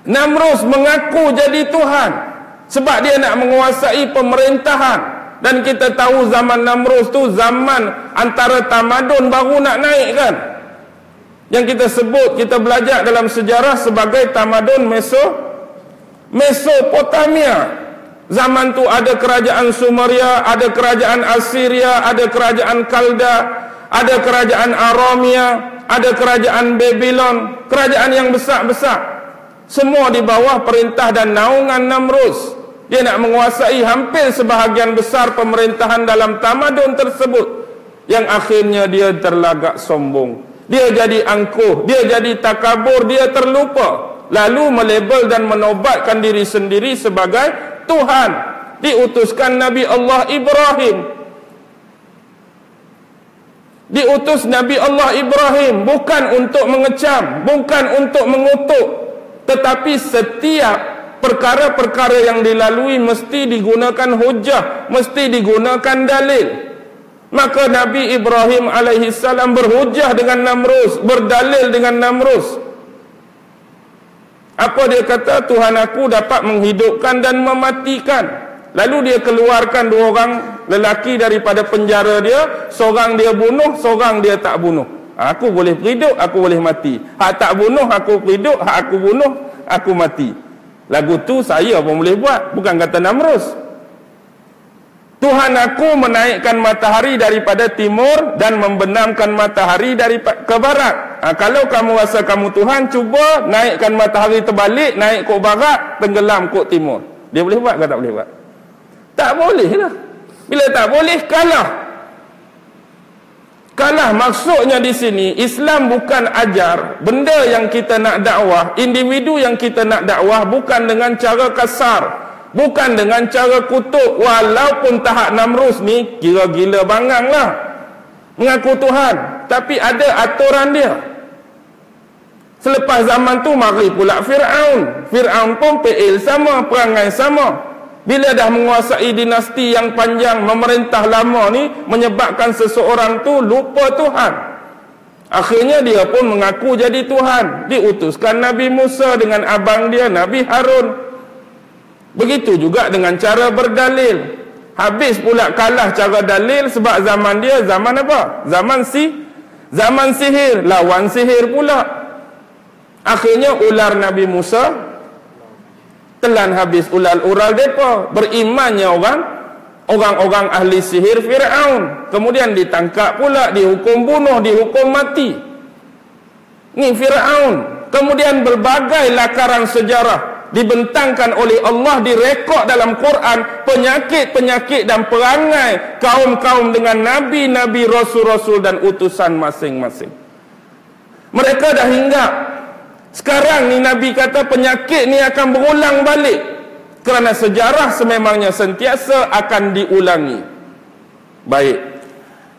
Namrus mengaku jadi Tuhan sebab dia nak menguasai pemerintahan. Dan kita tahu zaman Namrus tu zaman antara tamadun baru nak naik kan, yang kita sebut, kita belajar dalam sejarah sebagai tamadun Mesopotamia. Zaman tu ada kerajaan Sumeria, ada kerajaan Assyria, ada kerajaan Kalda, ada kerajaan Aramia, ada kerajaan Babylon, kerajaan yang besar-besar. Semua di bawah perintah dan naungan Namrus. Dia nak menguasai hampir sebahagian besar pemerintahan dalam tamadun tersebut, yang akhirnya dia terlagak sombong. Dia jadi angkuh, dia jadi takabur, dia terlupa, lalu melabel dan menobatkan diri sendiri sebagai Tuhan. Diutuskan Nabi Allah Ibrahim. Diutus Nabi Allah Ibrahim bukan untuk mengecam, bukan untuk mengutuk, tetapi setiap perkara-perkara yang dilalui mesti digunakan hujah, mesti digunakan dalil. Maka Nabi Ibrahim AS berhujah dengan Namrus, berdalil dengan Namrus. Apa dia kata? Tuhan aku dapat menghidupkan dan mematikan. Lalu dia keluarkan dua orang lelaki daripada penjara dia. Seorang dia bunuh, seorang dia tak bunuh. Aku boleh hidup, aku boleh mati. Hak tak bunuh, aku hidup. Hak aku bunuh, aku mati. Lagu tu saya pun boleh buat, bukan kata Namrus. Tuhan aku menaikkan matahari daripada timur dan membenamkan matahari ke barat. Kalau kamu rasa kamu Tuhan, cuba naikkan matahari terbalik, naik ke barat, tenggelam ke timur. Dia boleh buat ke tak boleh buat? Tak boleh lah. Bila tak boleh, kalah. Kalah maksudnya di sini, Islam bukan ajar benda yang kita nak dakwah, individu yang kita nak dakwah bukan dengan cara kasar, bukan dengan cara kutuk. Walaupun tahap Namrus ni kira gila bangang lah, mengaku Tuhan, tapi ada aturan dia. Selepas zaman tu mari pula Fir'aun. Fir'aun pun PL sama, perangai sama. Bila dah menguasai dinasti yang panjang, memerintah lama ni, menyebabkan seseorang tu lupa Tuhan. Akhirnya dia pun mengaku jadi Tuhan. Diutuskan Nabi Musa dengan abang dia Nabi Harun. Begitu juga dengan cara berdalil. Habis pula kalah cara dalil sebab zaman dia zaman apa? Zaman sihir, lawan sihir pula. Akhirnya ular Nabi Musa telan habis ural depa. Berimannya orang-orang ahli sihir Fir'aun. Kemudian ditangkap pula, dihukum bunuh, dihukum mati. Ni Fir'aun. Kemudian berbagai lakaran sejarah dibentangkan oleh Allah, direkod dalam Quran, penyakit-penyakit dan perangai kaum-kaum dengan nabi-nabi, rasul-rasul dan utusan masing-masing. Mereka dah hinggap. Sekarang ni Nabi kata penyakit ni akan berulang balik, kerana sejarah sememangnya sentiasa akan diulangi. Baik,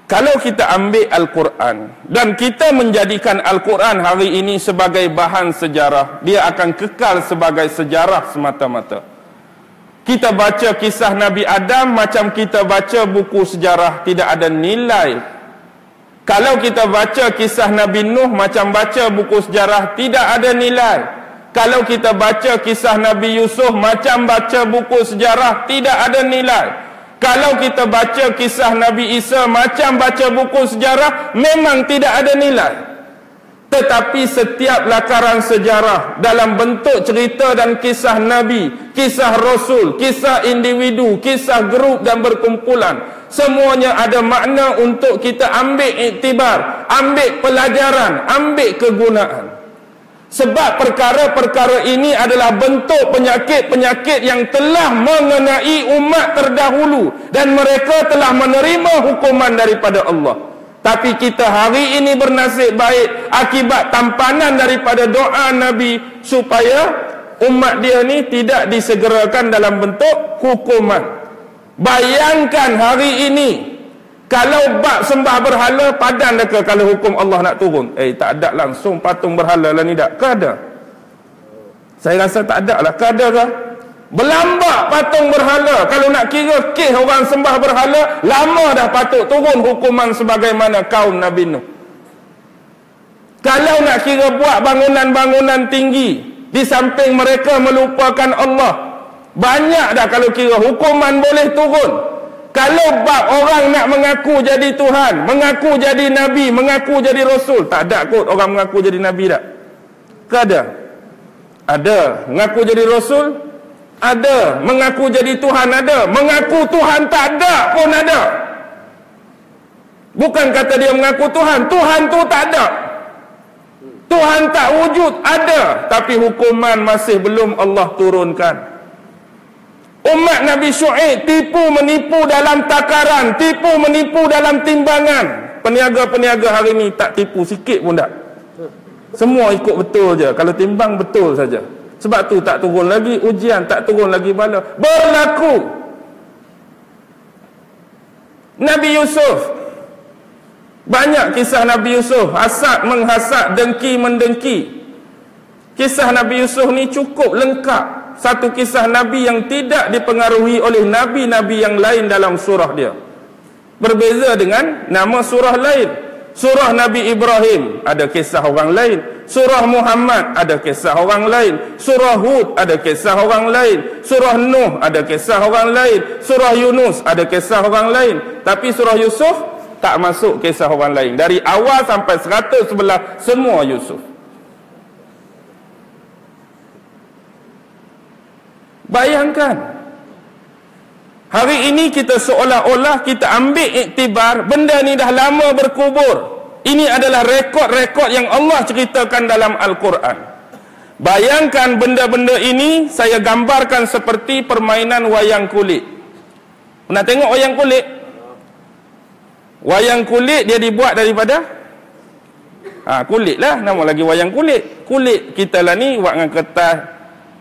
kalau kita ambil Al-Quran dan kita menjadikan Al-Quran hari ini sebagai bahan sejarah, dia akan kekal sebagai sejarah semata-mata. Kita baca kisah Nabi Adam macam kita baca buku sejarah, tidak ada nilai. Kalau kita baca kisah Nabi Nuh macam baca buku sejarah, tidak ada nilai. Kalau kita baca kisah Nabi Yusuf macam baca buku sejarah, tidak ada nilai. Kalau kita baca kisah Nabi Isa macam baca buku sejarah, memang tidak ada nilai. Tetapi setiap lakaran sejarah dalam bentuk cerita dan kisah Nabi, kisah Rasul, kisah individu, kisah grup dan berkumpulan, semuanya ada makna untuk kita ambil iktibar, ambil pelajaran, ambil kegunaan. Sebab perkara-perkara ini adalah bentuk penyakit-penyakit yang telah mengenai umat terdahulu dan mereka telah menerima hukuman daripada Allah. Tapi kita hari ini bernasib baik akibat tampanan daripada doa Nabi supaya umat dia ni tidak disegerakan dalam bentuk hukuman. Bayangkan hari ini kalau bab sembah berhala padan ke kalau hukum Allah nak turun? Tak ada langsung patung berhala lah ni tak? Ke ada? Saya rasa tak ada lah. Ke ada ke? Berlambak patung berhala. Kalau nak kira kes orang sembah berhala, lama dah patut turun hukuman sebagaimana kaum Nabi Nuh. Kalau nak kira buat bangunan-bangunan tinggi di samping mereka melupakan Allah, banyak dah kalau kira hukuman boleh turun. Kalau bab orang nak mengaku jadi Tuhan, mengaku jadi Nabi, mengaku jadi Rasul, tak ada kot orang mengaku jadi Nabi tak? Ke ada? Ada. Mengaku jadi Rasul? Ada. Mengaku jadi Tuhan? Ada. Mengaku Tuhan tak ada pun ada. Bukan kata dia mengaku Tuhan, Tuhan tu tak ada. Tuhan tak wujud, ada. Tapi hukuman masih belum Allah turunkan. Umat Nabi Syuaib tipu menipu dalam takaran, tipu menipu dalam timbangan. Peniaga-peniaga hari ni tak tipu sikit pun tak. Semua ikut betul je. Kalau timbang betul saja. Sebab tu tak turun lagi ujian, tak turun lagi bala. Berlaku. Nabi Yusuf. Banyak kisah Nabi Yusuf. Hasad menghasad, dengki mendengki. Kisah Nabi Yusuf ni cukup lengkap. Satu kisah Nabi yang tidak dipengaruhi oleh Nabi-Nabi yang lain dalam surah dia. Berbeza dengan nama surah lain. Surah Nabi Ibrahim ada kisah orang lain. Surah Muhammad ada kisah orang lain. Surah Hud ada kisah orang lain. Surah Nuh ada kisah orang lain. Surah Yunus ada kisah orang lain. Tapi surah Yusuf tak masuk kisah orang lain. Dari awal sampai 111 semua Yusuf. Bayangkan, hari ini kita seolah-olah kita ambil iktibar, benda ni dah lama berkubur. Ini adalah rekod-rekod yang Allah ceritakan dalam Al-Quran. Bayangkan benda-benda ini saya gambarkan seperti permainan wayang kulit. Pernah tengok wayang kulit? Wayang kulit dia dibuat daripada kulit lah, nama lagi wayang kulit. Kulit kita lah ni buat dengan kertas,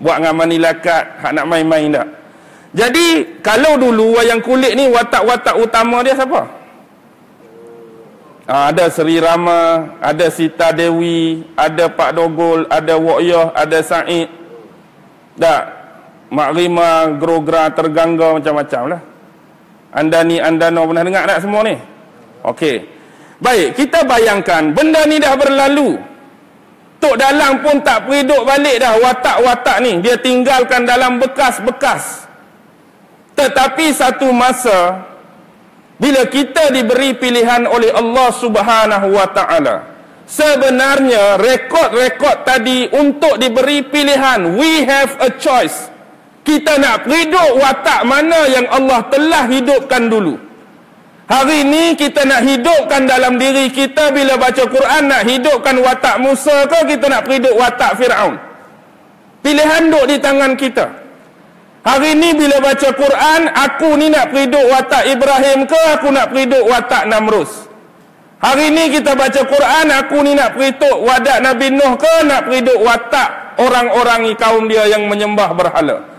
buat dengan manila card, hak nak main-main tak? Jadi kalau dulu wayang kulit ni watak-watak utama dia siapa? Ada Seri Rama, ada Sita Dewi, ada Pak Dogol, ada Wok Yoh, ada Said. Tak? Mak Rima, Grogra, Tergangga, macam-macam lah. Andani, Andano, pernah dengar tak semua ni? Okey. Baik, kita bayangkan benda ni dah berlalu. Tok Dalang pun tak periduk balik dah watak-watak ni. Dia tinggalkan dalam bekas-bekas. Tetapi satu masa, bila kita diberi pilihan oleh Allah Subhanahu wa ta'ala, sebenarnya rekod-rekod tadi untuk diberi pilihan. We have a choice. Kita nak periduk watak mana yang Allah telah hidupkan dulu. Hari ini kita nak hidupkan dalam diri kita bila baca Quran, nak hidupkan watak Musa ke kita nak periduk watak Fir'aun? Pilihan duk di tangan kita. Hari ini bila baca Quran, aku ni nak periduk watak Ibrahim ke aku nak periduk watak Namrus? Hari ini kita baca Quran, aku ni nak periduk watak Nabi Nuh ke nak periduk watak orang-orang kaum dia yang menyembah berhala?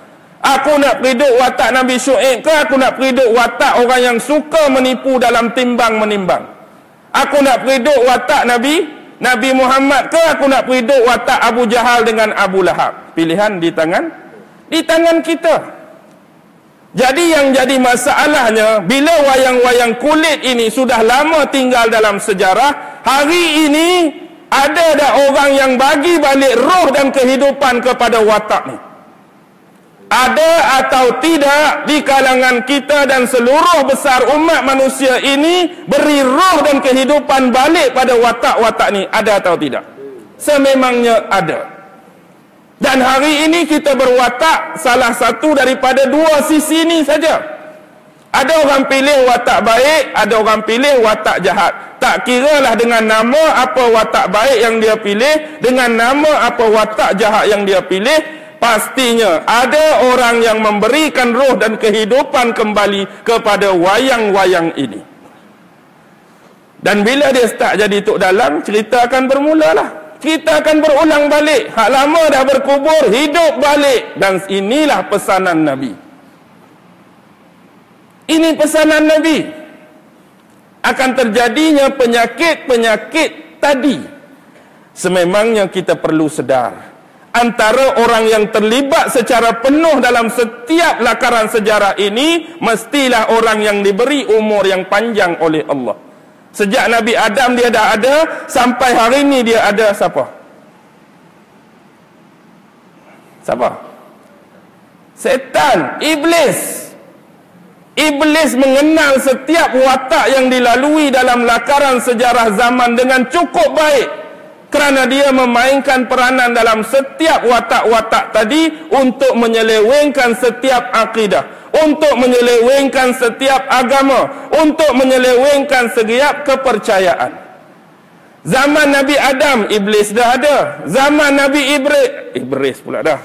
Aku nak periduk watak Nabi Syuaib ke aku nak periduk watak orang yang suka menipu dalam timbang menimbang? Aku nak periduk watak Nabi Muhammad ke aku nak periduk watak Abu Jahal dengan Abu Lahab? Pilihan di tangan kita. Jadi yang jadi masalahnya, bila wayang-wayang kulit ini sudah lama tinggal dalam sejarah, hari ini ada dah orang yang bagi balik roh dan kehidupan kepada watak ni. Ada atau tidak di kalangan kita dan seluruh besar umat manusia ini beri roh dan kehidupan balik pada watak-watak ni? Ada atau tidak? sememangnya ada. Dan hari ini kita berwatak salah satu daripada dua sisi ini saja. Ada orang pilih watak baik, ada orang pilih watak jahat. Tak kiralah dengan nama apa watak baik yang dia pilih, dengan nama apa watak jahat yang dia pilih, pastinya ada orang yang memberikan roh dan kehidupan kembali kepada wayang-wayang ini. Dan bila dia start jadi tok dalang, cerita akan bermulalah. Kita akan berulang balik. Hak lama dah berkubur, hidup balik. Dan inilah pesanan Nabi. Ini pesanan Nabi. Akan terjadinya penyakit-penyakit tadi. Sememangnya kita perlu sedar. Antara orang yang terlibat secara penuh dalam setiap lakaran sejarah ini, mestilah orang yang diberi umur yang panjang oleh Allah. Sejak Nabi Adam dia dah ada, sampai hari ini dia ada siapa? Siapa? Setan, iblis. Iblis mengenal setiap watak yang dilalui dalam lakaran sejarah zaman dengan cukup baik. Kerana dia memainkan peranan dalam setiap watak-watak tadi untuk menyelewengkan setiap akidah, untuk menyelewengkan setiap agama, untuk menyelewengkan setiap kepercayaan. Zaman Nabi Adam, iblis dah ada. Zaman Nabi Iblis pula dah.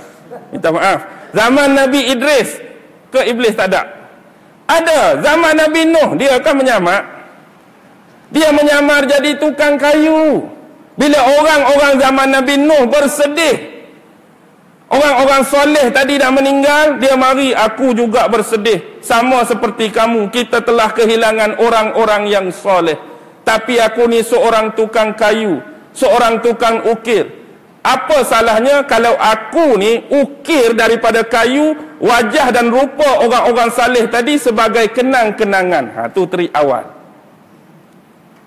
Minta maaf. Zaman Nabi Idris, ke iblis tak ada? Ada. Zaman Nabi Nuh, dia akan menyamar. Dia menyamar jadi tukang kayu. Bila orang-orang zaman Nabi Nuh bersedih, orang-orang soleh tadi dah meninggal, dia mari, aku juga bersedih. Sama seperti kamu, kita telah kehilangan orang-orang yang soleh. Tapi aku ni seorang tukang kayu, seorang tukang ukir. Apa salahnya kalau aku ni ukir daripada kayu wajah dan rupa orang-orang saleh tadi sebagai kenang-kenangan. Tu trik awal.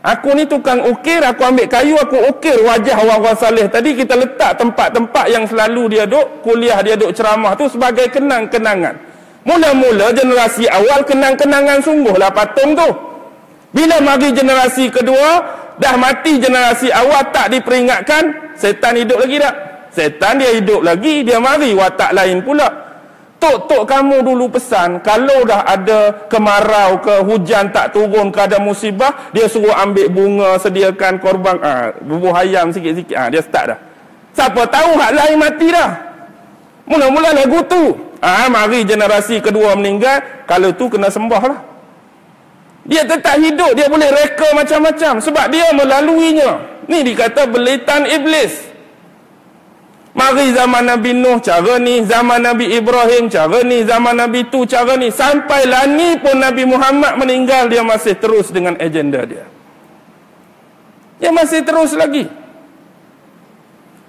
Aku ni tukang ukir, aku ambil kayu, aku ukir wajah orang-orang saleh tadi, kita letak tempat-tempat yang selalu dia duk kuliah, dia duk ceramah tu sebagai kenang-kenangan. Mula-mula generasi awal kenang-kenangan sungguhlah patung tu. Bila mari generasi kedua, dah mati generasi awal tak diperingatkan, setan hidup lagi tak? Setan dia hidup lagi, dia mari watak lain pula. Tok-tok kamu dulu pesan, kalau dah ada kemarau ke, hujan tak turun ke, ada musibah, dia suruh ambil bunga, sediakan korban, bubuh ayam sikit-sikit, dia start dah. Siapa tahu hak lain mati dah. Mula-mula lagu tu. Mari generasi kedua meninggal, kalau tu kena sembah lah. Dia tetap hidup, dia boleh reka macam-macam sebab dia melaluinya. Ni dikata belitan iblis. Mari zaman Nabi Nuh cara ni, zaman Nabi Ibrahim cara ni, zaman Nabi tu cara ni, sampai lani pun Nabi Muhammad meninggal, dia masih terus dengan agenda dia. Dia masih terus lagi.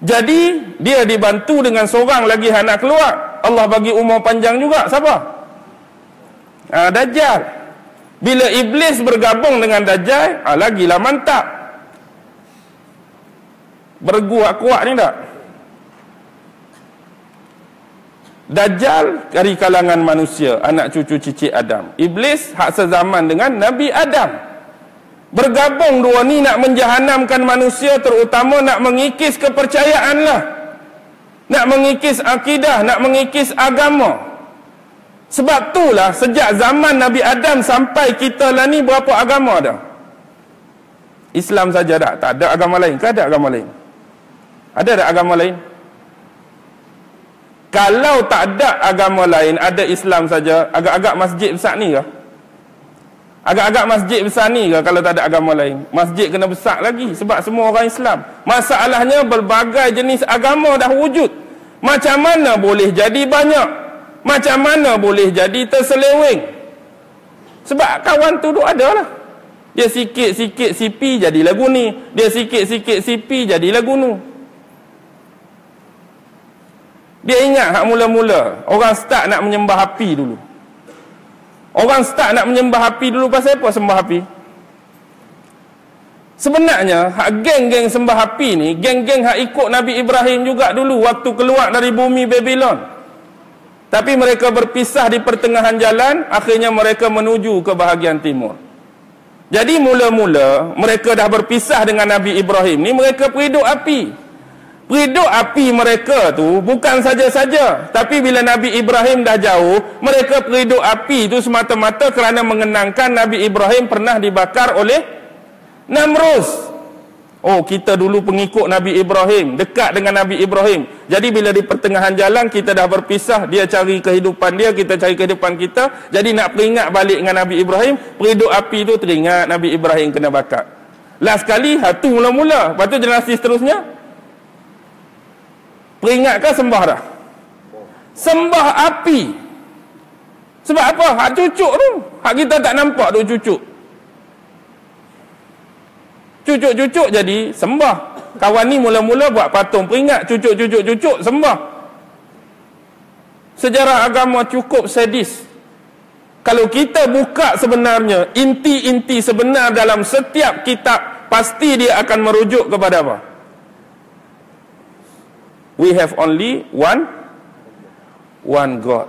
Jadi dia dibantu dengan seorang lagi anak keluar. Allah bagi umur panjang juga. Siapa? Dajjal. Bila iblis bergabung dengan Dajjal, lagilah mantap. Bergu kuat ni tak? Dajjal dari kalangan manusia, anak cucu cicit Adam. Iblis hak sezaman dengan Nabi Adam. Bergabung dua ni nak menjahanamkan manusia, terutama nak mengikis kepercayaan lah. Nak mengikis akidah, nak mengikis agama. Sebab itulah sejak zaman Nabi Adam sampai kita lah ni, berapa agama dah? Islam saja tak? Tak ada agama lain ke? Ada agama lain? Ada tak agama lain? Kalau tak ada agama lain, ada Islam saja, agak-agak masjid besar ni ke? Agak-agak masjid besar ni ke kalau tak ada agama lain? Masjid kena besar lagi sebab semua orang Islam. Masalahnya berbagai jenis agama dah wujud. Macam mana boleh jadi banyak? Macam mana boleh jadi terseleweng? Sebab kawan tu duk ada lah. Dia sikit-sikit sipi jadi lagu ni, dia sikit-sikit sipi jadi lagu nu. Dia ingat hak mula-mula orang start nak menyembah api dulu. Orang start nak menyembah api dulu pasal apa sembah api? Sebenarnya hak geng-geng sembah api ni, geng-geng hak ikut Nabi Ibrahim juga dulu waktu keluar dari bumi Babylon. Tapi mereka berpisah di pertengahan jalan, akhirnya mereka menuju ke bahagian timur. Jadi mula-mula mereka dah berpisah dengan Nabi Ibrahim ni, mereka pergi hidup api. Periduk api mereka tu bukan saja-saja, tapi bila Nabi Ibrahim dah jauh, mereka periduk api tu semata-mata kerana mengenangkan Nabi Ibrahim pernah dibakar oleh Namrus. Oh, kita dulu pengikut Nabi Ibrahim, dekat dengan Nabi Ibrahim. Jadi bila di pertengahan jalan kita dah berpisah, dia cari kehidupan dia, kita cari kehidupan kita. Jadi nak peringat balik dengan Nabi Ibrahim, periduk api tu teringat Nabi Ibrahim kena bakar. Last sekali, tu mula-mula. Lepas tu generasi seterusnya, peringat ke sembah dah? Sembah api. Sebab apa? Hak cucuk tu. Hak kita tak nampak tu cucuk. Cucuk-cucuk jadi sembah. Kawan ni mula-mula buat patung peringat, cucuk-cucuk-cucuk sembah. Sejarah agama cukup sadis. Kalau kita buka sebenarnya inti-inti sebenar dalam setiap kitab, pasti dia akan merujuk kepada apa? We have only one God.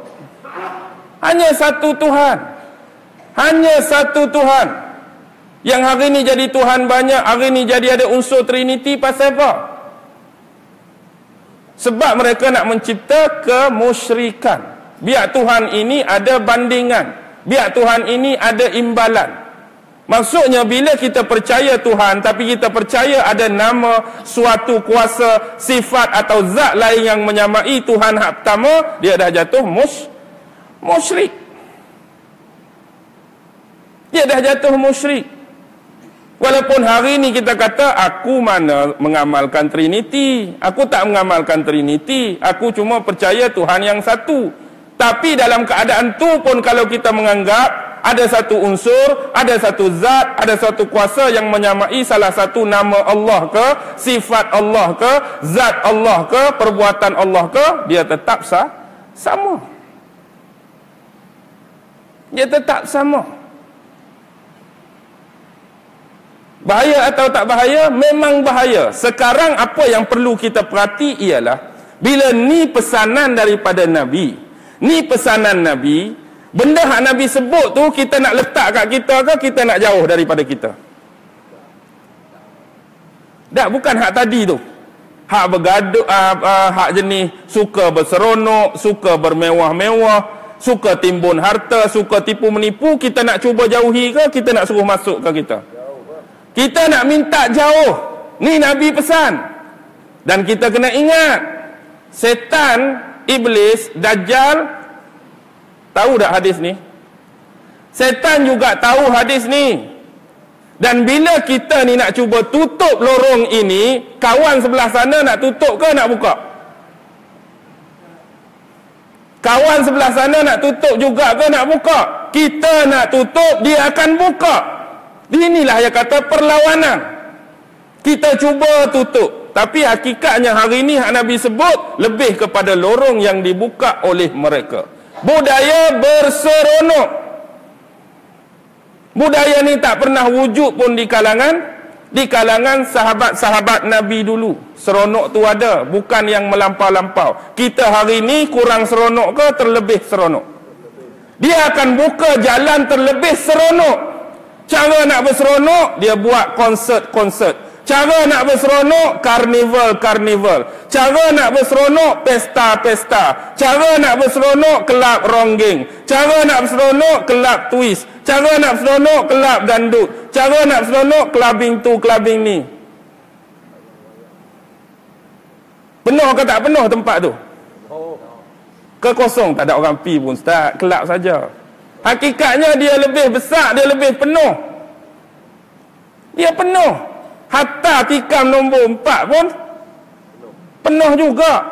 Hanya satu Tuhan. Hanya satu Tuhan. Yang hari ni jadi Tuhan banyak, hari ni jadi ada unsur Trinity, pasal apa? Sebab mereka nak mencipta kemusyrikan. Biar Tuhan ini ada bandingan, biar Tuhan ini ada imbalan. Maksudnya bila kita percaya Tuhan, tapi kita percaya ada nama, suatu kuasa, sifat atau zat lain yang menyamai Tuhan hak pertama, dia dah jatuh musyrik. Dia dah jatuh musyrik. Walaupun hari ni kita kata, aku mana mengamalkan Trinity, aku tak mengamalkan Trinity, aku cuma percaya Tuhan yang satu. Tapi dalam keadaan tu pun kalau kita menganggap ada satu unsur, ada satu zat, ada satu kuasa yang menyamai salah satu nama Allah ke, sifat Allah ke, zat Allah ke, perbuatan Allah ke, dia tetap sama. Dia tetap sama. Bahaya atau tak bahaya? Memang bahaya. Sekarang apa yang perlu kita perhati ialah, bila ni pesanan daripada Nabi, ni pesanan Nabi, benda yang Nabi sebut tu kita nak letak kat kita ke kita nak jauh daripada kita? Tak, bukan hak tadi tu. Hak bergaduh, hak jenis suka berseronok, suka bermewah-mewah, suka timbun harta, suka tipu menipu, kita nak cuba jauhi ke kita nak suruh masuk ke kita? Kita nak minta jauh. Ni Nabi pesan. Dan kita kena ingat, setan, iblis, dajjal, tahu tak hadis ni? Setan juga tahu hadis ni. Dan bila kita ni nak cuba tutup lorong ini, kawan sebelah sana nak tutup ke nak buka? Kawan sebelah sana nak tutup juga ke nak buka? Kita nak tutup, dia akan buka. Inilah yang kata perlawanan. Kita cuba tutup, tapi hakikatnya hari ini Nabi sebut lebih kepada lorong yang dibuka oleh mereka. Budaya berseronok. Budaya ni tak pernah wujud pun di kalangan sahabat-sahabat Nabi dulu. Seronok tu ada, bukan yang melampau-lampau. Kita hari ini kurang seronok ke terlebih seronok? Dia akan buka jalan terlebih seronok. Cara nak berseronok, dia buat konsert-konsert. Cara nak berseronok, karnival-karnival. Cara nak berseronok, pesta-pesta. Cara nak berseronok, kelab ronggeng. Cara nak berseronok, kelab twist. Cara nak berseronok, kelab dandut. Cara nak berseronok, kelabing tu, kelabing ni. Penuh ke tak penuh tempat tu? Kekosong, tak ada orang pi pun, Ustaz. Kelab saja. Hakikatnya dia lebih besar, dia lebih penuh. Dia penuh. Hatta tikam nombor 4 pun penuh juga.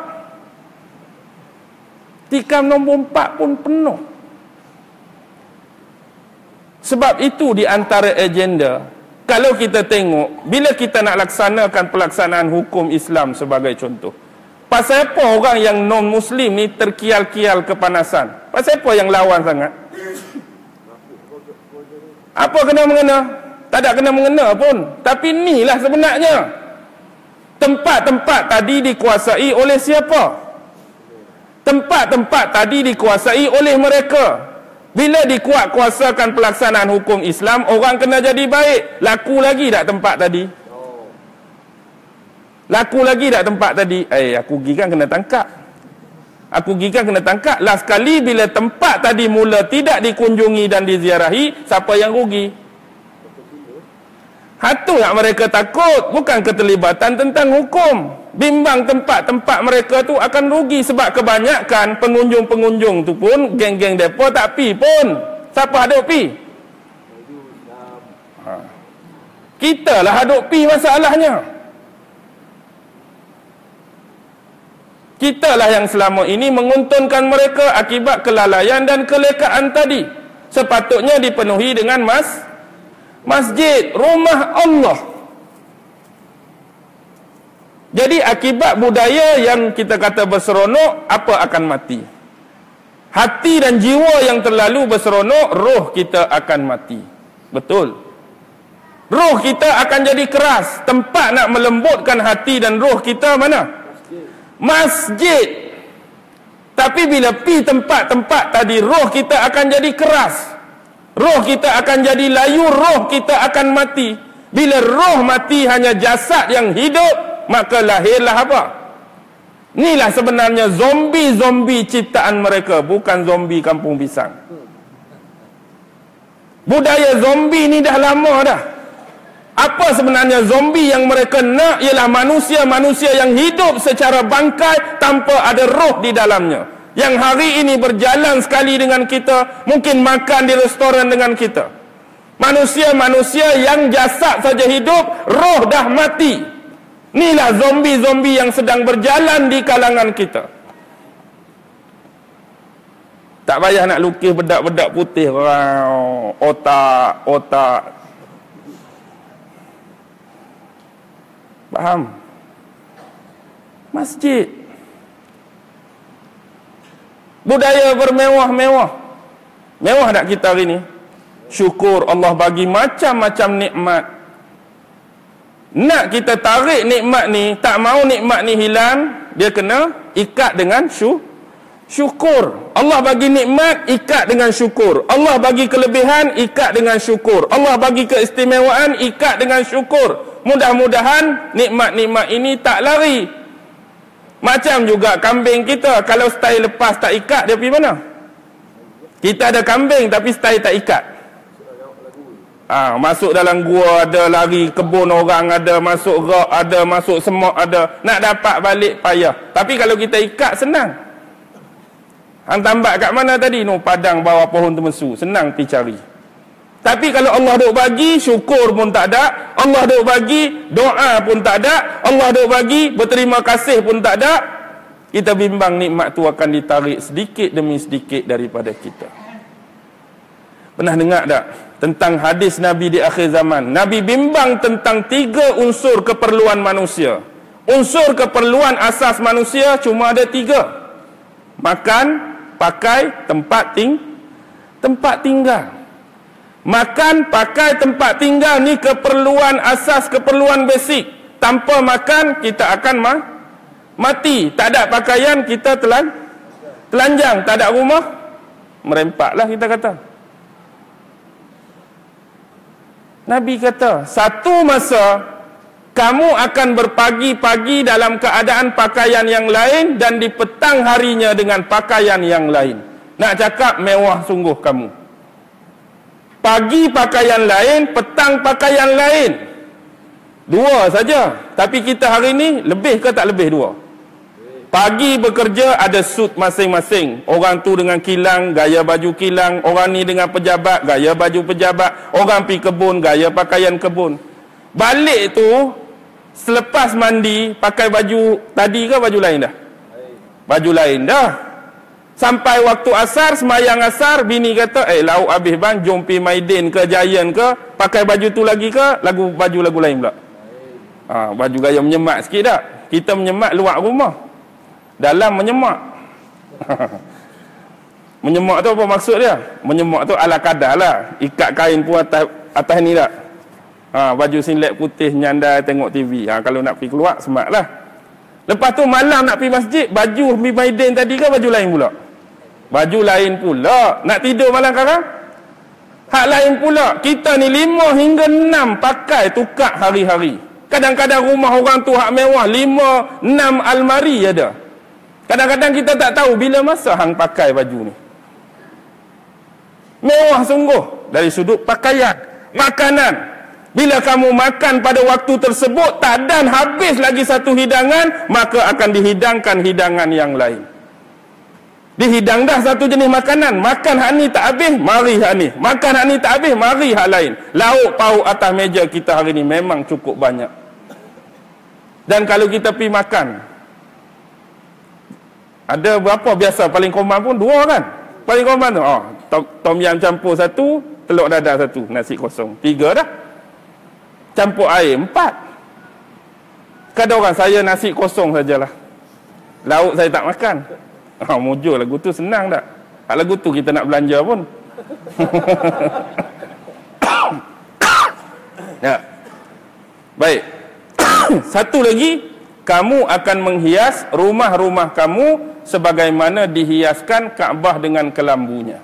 Tikam nombor 4 pun penuh. Sebab itu di antara agenda, kalau kita tengok, bila kita nak laksanakan pelaksanaan hukum Islam sebagai contoh, pasal apa orang yang non-Muslim ni terkial-kial kepanasan? Pasal apa yang lawan sangat? Apa kena-mengena? Tak ada kena-mengena pun. Tapi inilah sebenarnya. Tempat-tempat tadi dikuasai oleh siapa? Tempat-tempat tadi dikuasai oleh mereka. Bila dikuat-kuasakan pelaksanaan hukum Islam, orang kena jadi baik. Laku lagi tak tempat tadi? Laku lagi tak tempat tadi? Aku pergi kan kena tangkap. Aku pergi kan kena tangkap. Last sekali bila tempat tadi mula tidak dikunjungi dan diziarahi, siapa yang rugi? Hatu yang mereka takut, bukan keterlibatan tentang hukum. Bimbang tempat-tempat mereka tu akan rugi sebab kebanyakan pengunjung-pengunjung tu pun geng-geng depa tak pi pun. Siapa hadap pi? Kita lah hadap pi masalahnya. Kita lah yang selama ini menguntunkan mereka akibat kelalaian dan kelekaan tadi. Sepatutnya dipenuhi dengan masjid, rumah Allah. Jadi akibat budaya yang kita kata berseronok, apa akan mati? Hati dan jiwa yang terlalu berseronok, roh kita akan mati. Betul. Roh kita akan jadi keras. Tempat nak melembutkan hati dan roh kita mana? Masjid. Tapi bila pi tempat-tempat tadi, roh kita akan jadi keras. Roh kita akan jadi layu, roh kita akan mati. Bila roh mati hanya jasad yang hidup, maka lahirlah apa? Inilah sebenarnya zombie-zombie ciptaan mereka, bukan zombie kampung pisang. Budaya zombie ni dah lama dah. Apa sebenarnya zombie yang mereka nak ialah manusia-manusia yang hidup secara bangkai tanpa ada roh di dalamnya. Yang hari ini berjalan sekali dengan kita, mungkin makan di restoran dengan kita. Manusia-manusia yang jasad saja hidup, roh dah mati. Inilah zombie-zombie yang sedang berjalan di kalangan kita. Tak payah nak lukis bedak-bedak putih. Wow, otak. Faham? Masjid. Budaya bermewah-mewah. Mewah tak kita hari ni? Syukur Allah bagi macam-macam nikmat. Nak kita tarik nikmat ni, tak mau nikmat ni hilang, dia kena ikat dengan syukur. Allah bagi nikmat, ikat dengan syukur. Allah bagi kelebihan, ikat dengan syukur. Allah bagi keistimewaan, ikat dengan syukur. Mudah-mudahan nikmat-nikmat ini tak lari. Macam juga kambing kita, kalau style lepas tak ikat, dia pergi mana? Kita ada kambing tapi style tak ikat. Masuk dalam gua ada, lari kebun orang ada, masuk rak ada, masuk semak ada. Nak dapat balik payah. Tapi kalau kita ikat senang. Hang tambat kat mana tadi? Padang bawah pohon temesu. Senang pergi cari. Tapi kalau Allah duk bagi, syukur pun tak ada. Allah duk bagi, doa pun tak ada. Allah duk bagi, berterima kasih pun tak ada. Kita bimbang nikmat tu akan ditarik sedikit demi sedikit daripada kita. Pernah dengar tak tentang hadis Nabi di akhir zaman? Nabi bimbang tentang 3 unsur keperluan manusia. Unsur keperluan asas manusia cuma ada 3. Makan, pakai, tempat tinggal. Makan, pakai, tempat tinggal ni keperluan asas, keperluan basic. Tanpa makan kita akan mati. Tak ada pakaian kita telanjang. Tak ada rumah merempaklah kita kata. Nabi kata, satu masa kamu akan berpagi-pagi dalam keadaan pakaian yang lain dan di petang harinya dengan pakaian yang lain. Nak cakap mewah sungguh kamu. Pagi pakaian lain, petang pakaian lain. 2 saja. Tapi kita hari ni lebih ke tak lebih 2? Pagi bekerja ada suit masing-masing. Orang tu dengan kilang, gaya baju kilang. Orang ni dengan pejabat, gaya baju pejabat. Orang pergi kebun, gaya pakaian kebun. Balik tu, selepas mandi, pakai baju tadi ke baju lain dah? Baju lain dah. Sampai waktu asar, semayang asar, bini kata, lauk habis bang, jom pergi Maidin ke Giant ke, pakai baju tu lagi ke, baju lagu lain pula. Baju gaya menyemak sikit tak? Kita menyemak luar rumah, dalam menyemak. Menyemak tu apa maksud dia? Menyemak tu ala kadar lah. Ikat kain pun atas ni tak? Baju singlet putih, nyandai tengok TV. Kalau nak pergi keluar, semak lah. Lepas tu malam nak pergi masjid, baju Maidin tadi ke baju lain pula? Baju lain pula. Nak tidur malam sekarang? Hak lain pula. Kita ni 5 hingga 6 pakai tukar hari-hari. Kadang-kadang rumah orang tu hak mewah, 5, 6 almari ada. Kadang-kadang kita tak tahu bila masa hang pakai baju ni. Mewah sungguh dari sudut pakaian, makanan. Bila kamu makan pada waktu tersebut tak dan habis lagi satu hidangan, maka akan dihidangkan hidangan yang lain. Dihidang dah satu jenis makanan, makan hak ni tak habis, mari hak ni. Makan hak ni tak habis, mari hak lain. Lauk pauk atas meja kita hari ni memang cukup banyak. Dan kalau kita pergi makan, ada berapa biasa paling common pun 2 kan? Paling common tu, tom yam campur 1, telur dadar 1, nasi kosong 3 dah. Campur air 4. Kadang orang saya nasi kosong sajalah. Lauk saya tak makan. Mujur lagu tu senang tak? Lagu tu kita nak belanja pun. Ya. Baik. Satu lagi, kamu akan menghias rumah-rumah kamu sebagaimana dihiaskan Kaabah dengan kelambunya.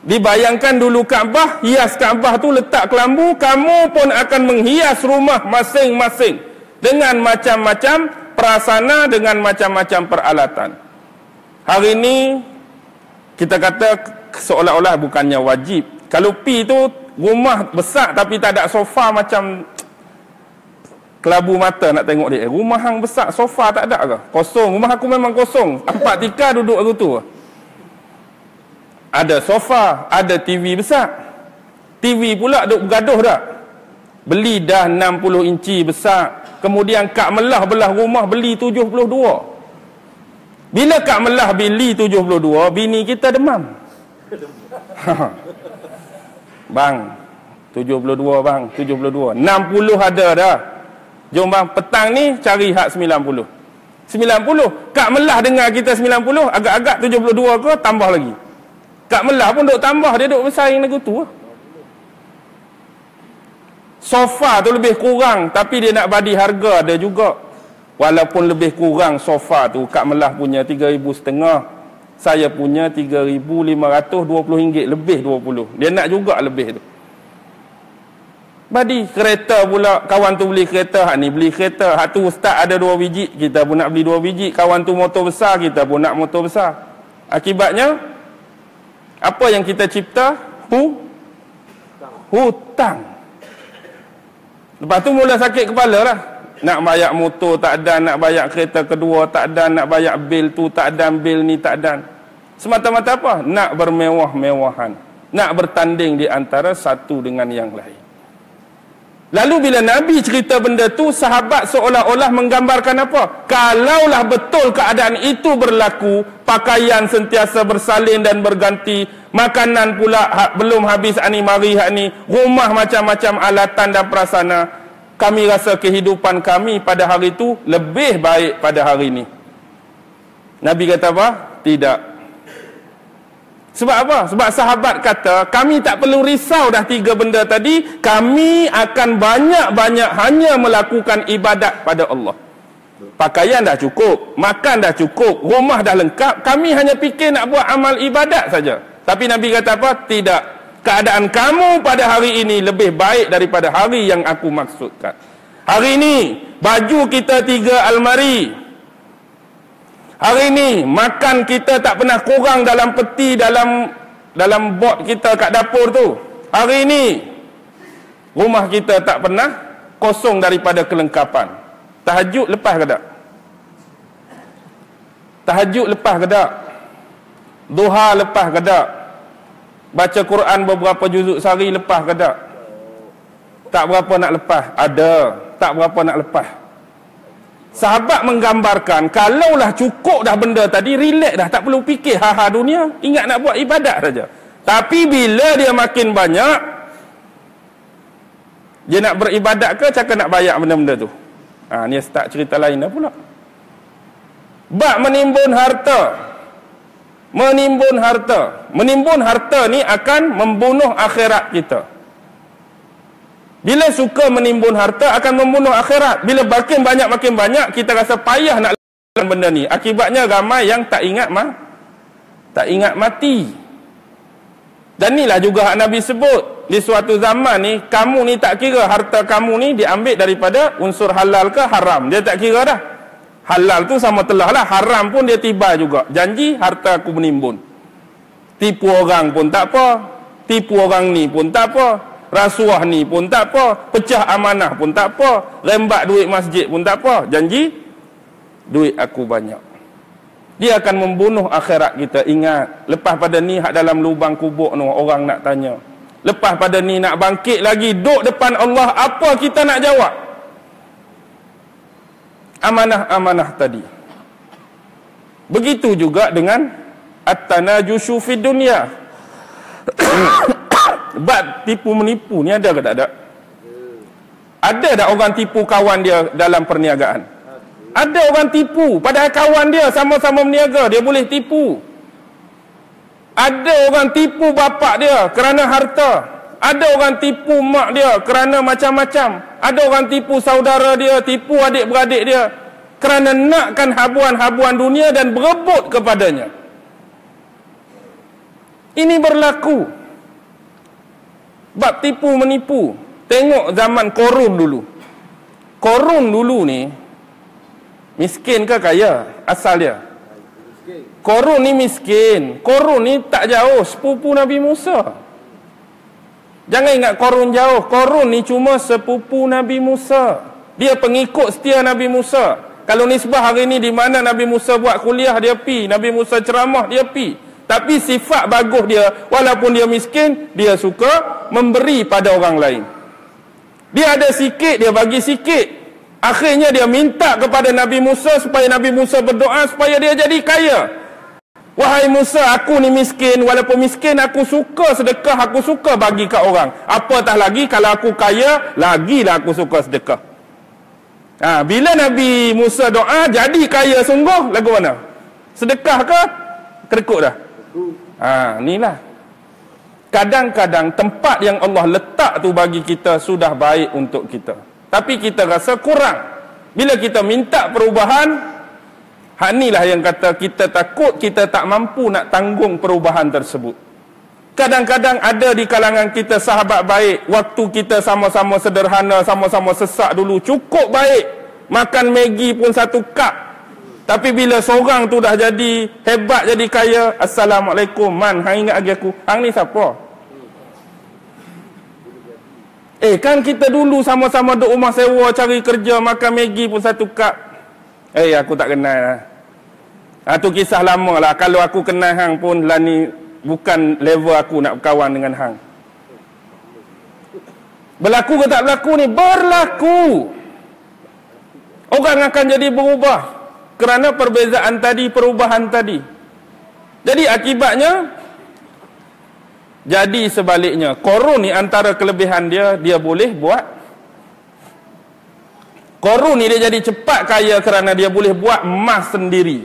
Dibayangkan dulu Kaabah, hias Kaabah tu letak kelambu, kamu pun akan menghias rumah masing-masing dengan macam-macam prasana, dengan macam-macam peralatan. Hari ini kita kata seolah-olah bukannya wajib. Kalau pi tu rumah besar tapi tak ada sofa, macam kelabu mata nak tengok dia. Rumah hang besar, sofa tak ada ke? Kosong. Rumah aku memang kosong. 4 tikar duduk aku tu. Ada sofa, ada TV besar. TV pula duk bergaduh dah. Beli dah 60 inci besar. Kemudian Kak Melah belah rumah beli 72. Bila Kak Melah beli 72, bini kita demam. Bang, 72 bang, 72. 60 ada dah. Jom bang, petang ni cari hak 90. 90. Kak Melah dengar kita 90, agak-agak 72 ke, tambah lagi. Kak Melah pun duk tambah, dia duk bersaing lagu tu. Sofa tu lebih kurang, tapi dia nak bagi harga ada juga. Walaupun lebih kurang sofa tu, Kak Melah punya 3,500, saya punya 3,520 ringgit, lebih 20. Dia nak juga lebih tu. Badi kereta pula, kawan tu beli kereta, hak ni beli kereta, hak tu ustaz ada 2 biji, kita pun nak beli 2 biji, kawan tu motor besar, kita pun nak motor besar. Akibatnya apa yang kita cipta? Hutang. Lepas tu mula sakit kepala lah. Nak bayar motor tak ada, nak bayar kereta kedua tak ada, nak bayar bil tu tak ada, bil ni tak ada. Semata-mata apa? Nak bermewah-mewahan, nak bertanding di antara satu dengan yang lain. Lalu bila Nabi cerita benda tu, sahabat seolah-olah menggambarkan apa? Kalaulah betul keadaan itu berlaku, pakaian sentiasa bersalin dan berganti, makanan pula belum habis ani mari hak ni, rumah macam-macam alatan dan prasana, kami rasa kehidupan kami pada hari itu lebih baik pada hari ini. Nabi kata apa? Tidak. Sebab apa? Sebab sahabat kata, kami tak perlu risau dah 3 benda tadi, kami akan banyak-banyak hanya melakukan ibadat pada Allah. Pakaian dah cukup, makan dah cukup, rumah dah lengkap, kami hanya fikir nak buat amal ibadat saja. Tapi Nabi kata apa? Tidak. Keadaan kamu pada hari ini lebih baik daripada hari yang aku maksudkan. Hari ini, baju kita 3 almari. Hari ini makan kita tak pernah kurang dalam peti, dalam bot kita kat dapur tu. Hari ini rumah kita tak pernah kosong daripada kelengkapan. Tahajud lepas ke tak? Tahajud lepas ke tak? Duha lepas ke tak? Baca Quran beberapa juzuk sehari lepas ke tak? Tak berapa nak lepas. Ada, tak berapa nak lepas. Sahabat menggambarkan, kalaulah cukup dah benda tadi, relax dah, tak perlu fikir ha-ha dunia, ingat nak buat ibadat saja. Tapi bila dia makin banyak, dia nak beribadat ke cakap nak bayar benda-benda tu? Ni start cerita lain dah pula. Bab menimbun harta. Menimbun harta ni akan membunuh akhirat kita. Bila suka menimbun harta akan membunuh akhirat. Bila makin banyak, kita rasa payah nak lakukan benda ni. Akibatnya ramai yang tak ingat mati. Dan inilah juga Nabi sebut, di suatu zaman ni, kamu ni tak kira harta kamu ni diambil daripada unsur halal ke haram. Dia tak kira dah. Halal tu sama telah lah, haram pun dia tiba juga. Janji harta aku menimbun. Tipu orang pun tak apa, tipu orang ni pun tak apa, rasuah ni pun tak apa, pecah amanah pun tak apa, rembat duit masjid pun tak apa. Janji duit aku banyak. Dia akan membunuh akhirat kita. Ingat, lepas pada ni hak dalam lubang kubur tu orang nak tanya. Lepas pada ni nak bangkit lagi, duduk depan Allah, apa kita nak jawab? Amanah-amanah tadi. Begitu juga dengan at-tanajushu fid dunya. Bab tipu menipu ni ada ke tak ada? Ada tak orang tipu kawan dia dalam perniagaan? Ada orang tipu, padahal kawan dia sama-sama berniaga, dia boleh tipu. Ada orang tipu bapak dia kerana harta. Ada orang tipu mak dia kerana macam-macam. Ada orang tipu saudara dia, tipu adik-beradik dia kerana nakkan habuan-habuan dunia dan berebut kepadanya. Ini berlaku. Bab tipu menipu. Tengok zaman Korun dulu. Korun dulu ni miskin ke kaya asal dia? Korun ni miskin. Korun ni tak jauh sepupu Nabi Musa. Jangan ingat Korun jauh. Korun ni cuma sepupu Nabi Musa. Dia pengikut setia Nabi Musa. Kalau nisbah hari ni di mana Nabi Musa buat kuliah dia pi, Nabi Musa ceramah dia pi. Tapi sifat bagus dia, walaupun dia miskin, dia suka memberi pada orang lain. Dia ada sikit, dia bagi sikit. Akhirnya dia minta kepada Nabi Musa supaya Nabi Musa berdoa supaya dia jadi kaya. Wahai Musa, aku ni miskin, walaupun miskin aku suka sedekah, aku suka bagi kat orang. Apatah lagi kalau aku kaya, lagilah aku suka sedekah. Bila Nabi Musa doa jadi kaya sungguh, lagu mana? Sedekah ke? Kerekut dah. Inilah. Kadang-kadang tempat yang Allah letak tu bagi kita sudah baik untuk kita, tapi kita rasa kurang. Bila kita minta perubahan, hak inilah yang kata kita takut kita tak mampu nak tanggung perubahan tersebut. Kadang-kadang ada di kalangan kita sahabat baik, waktu kita sama-sama sederhana, sama-sama sesak dulu, cukup baik. Makan Maggi pun satu cup. Tapi bila seorang tu dah jadi hebat, jadi kaya, Assalamualaikum, man, hang ingat lagi aku? Hang ni siapa? Kan kita dulu sama-sama duduk rumah sewa, cari kerja, makan Maggi pun satu cup. Aku tak kenal lah. Tu kisah lama lah. Kalau aku kenal hang pun lah ni bukan level aku nak berkawan dengan hang. Berlaku ke tak berlaku ni? Berlaku. Orang akan jadi berubah kerana perbezaan tadi, perubahan tadi. Jadi akibatnya jadi sebaliknya. Korun ni antara kelebihan dia, dia boleh buat. Korun ni dia jadi cepat kaya kerana dia boleh buat emas sendiri.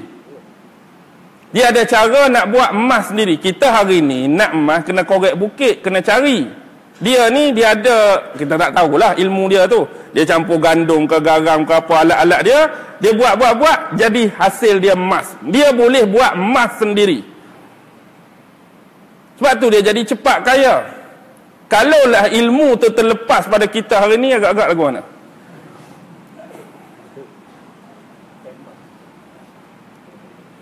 Dia ada cara nak buat emas sendiri. Kita hari ni nak emas kena korek bukit, kena cari. Dia ni dia ada, kita tak tahulah ilmu dia tu. Dia campur gandum ke garam ke apa alat-alat dia, dia buat jadi hasil dia emas. Dia boleh buat emas sendiri. Sebab tu dia jadi cepat kaya. Kalaulah ilmu tu terlepas pada kita hari ni, agak-agak lagu mana?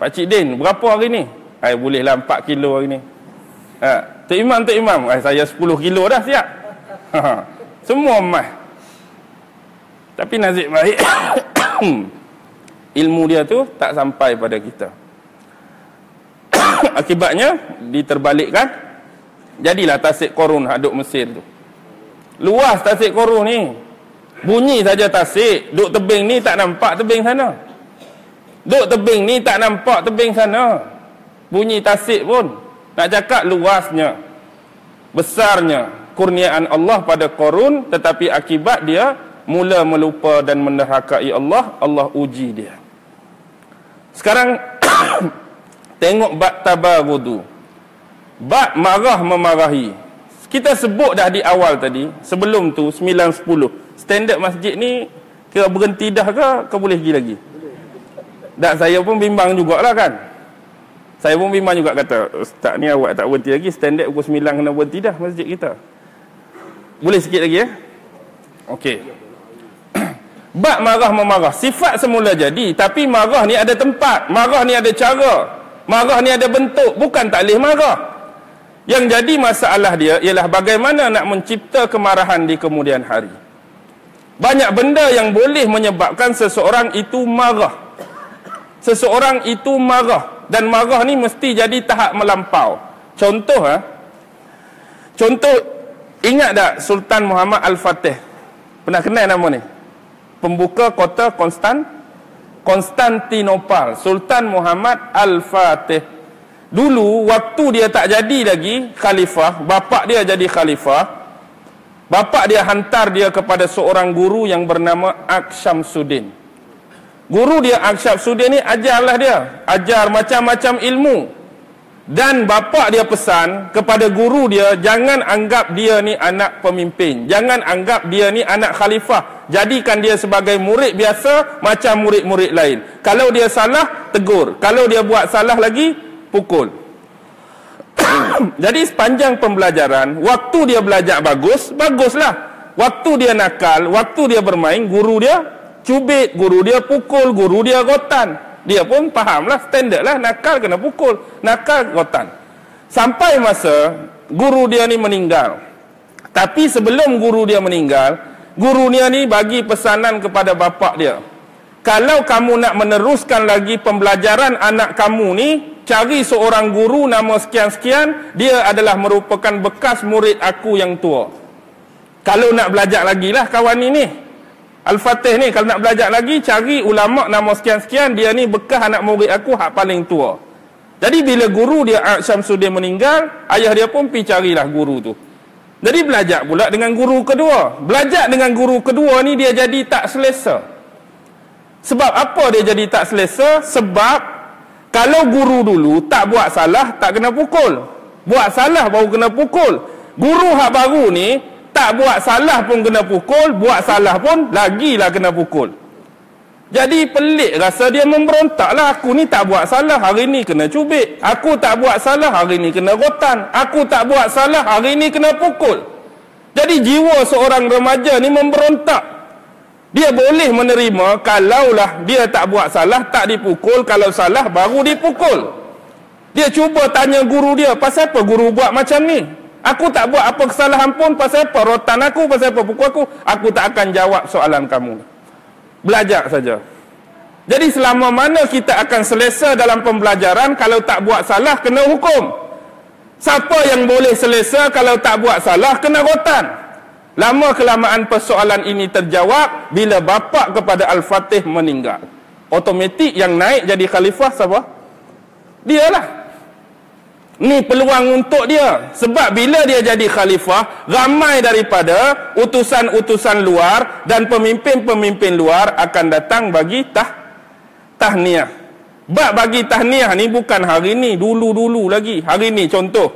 Pakcik Din, berapa hari ni? Bolehlah 4 kilo hari ni. Tok Imam. Saya 10 kilo dah siap. Semua emas. Tapi nasib baik ilmu dia tu tak sampai pada kita. Akibatnya diterbalikkan. Jadilah tasik Korun duk Mesir tu. Luas tasik Korun ni. Bunyi saja tasik. Duk tebing ni tak nampak tebing sana. Duk tebing ni tak nampak tebing sana. Bunyi tasik pun. Nak cakap luasnya, besarnya kurniaan Allah pada Korun, tetapi akibat dia mula melupa dan menderhakai Allah, Allah uji dia. Sekarang tengok bab tabagudu. Bab marah memarahi. Kita sebut dah di awal tadi, sebelum tu 9-10. Standard masjid ni kira berhenti dah ke boleh pergi lagi? Tak, saya pun bimbang jugalah kan. Saya pun bimbang juga kata, Ustaz ni awak tak berhenti lagi, standard pukul 9 kena berhenti dah masjid kita. Boleh sikit lagi ya? Okey. Bab marah memarah, sifat semula jadi, tapi marah ni ada tempat, marah ni ada cara, marah ni ada bentuk, bukan tak boleh marah. Yang jadi masalah dia ialah bagaimana nak mencipta kemarahan di kemudian hari. Banyak benda yang boleh menyebabkan seseorang itu marah. Seseorang itu marah, dan marah ni mesti jadi tahap melampau. Contoh contoh, ingat tak Sultan Muhammad Al-Fatih? Pernah kenal nama ni? Pembuka kota Konstantinopel, Sultan Muhammad Al-Fatih. Dulu waktu dia tak jadi lagi khalifah, bapak dia jadi khalifah. Bapak dia hantar dia kepada seorang guru yang bernama Ak Syamsuddin. Guru dia Ak Syamsuddin ni ajarlah dia, ajar macam-macam ilmu. Dan bapak dia pesan kepada guru dia, jangan anggap dia ni anak pemimpin, jangan anggap dia ni anak khalifah. Jadikan dia sebagai murid biasa macam murid-murid lain. Kalau dia salah, tegur. Kalau dia buat salah lagi, pukul. Jadi sepanjang pembelajaran, waktu dia belajar bagus, baguslah. Waktu dia nakal, waktu dia bermain, guru dia cubit, guru dia pukul, guru dia rotan. Dia pun fahamlah, standard lah, nakal kena pukul, nakal rotan. Sampai masa guru dia ni meninggal. Tapi sebelum guru dia meninggal, guru dia ni bagi pesanan kepada bapak dia. Kalau kamu nak meneruskan lagi pembelajaran anak kamu ni, cari seorang guru nama sekian-sekian, dia adalah merupakan bekas murid aku yang tua. Kalau nak belajar lagi lah kawan ini, Al-Fatih ni, kalau nak belajar lagi, cari ulama nama sekian-sekian, dia ni bekas anak murid aku hak paling tua. Jadi bila guru dia Ak Syamsuddin meninggal, ayah dia pun pergi carilah guru tu. Jadi belajar pula dengan guru kedua. Belajar dengan guru kedua ni dia jadi tak selesa. Sebab apa dia jadi tak selesa? Sebab kalau guru dulu tak buat salah, tak kena pukul. Buat salah baru kena pukul. Guru hak baru ni tak buat salah pun kena pukul, buat salah pun lagilah kena pukul. Jadi pelik rasa dia memberontak lah. Aku ni tak buat salah, hari ni kena cubit. Aku tak buat salah, hari ni kena rotan. Aku tak buat salah, hari ni kena pukul. Jadi jiwa seorang remaja ni memberontak. Dia boleh menerima kalaulah dia tak buat salah, tak dipukul. Kalau salah, baru dipukul. Dia cuba tanya guru dia, pasal apa guru buat macam ni? Aku tak buat apa kesalahan pun, pasal apa rotan aku, pasal apa pukul aku? Aku tak akan jawab soalan kamu. Belajar saja. Jadi selama mana kita akan selesa dalam pembelajaran, kalau tak buat salah, kena hukum. Siapa yang boleh selesa kalau tak buat salah, kena rotan. Lama kelamaan persoalan ini terjawab bila bapa kepada Al-Fatih meninggal. Automatik yang naik jadi khalifah siapa? Dialah. Ni peluang untuk dia. Sebab bila dia jadi khalifah, ramai daripada utusan-utusan luar dan pemimpin-pemimpin luar akan datang bagi tahniah. Bagi tahniah ni bukan hari ni, dulu-dulu lagi. Hari ni contoh,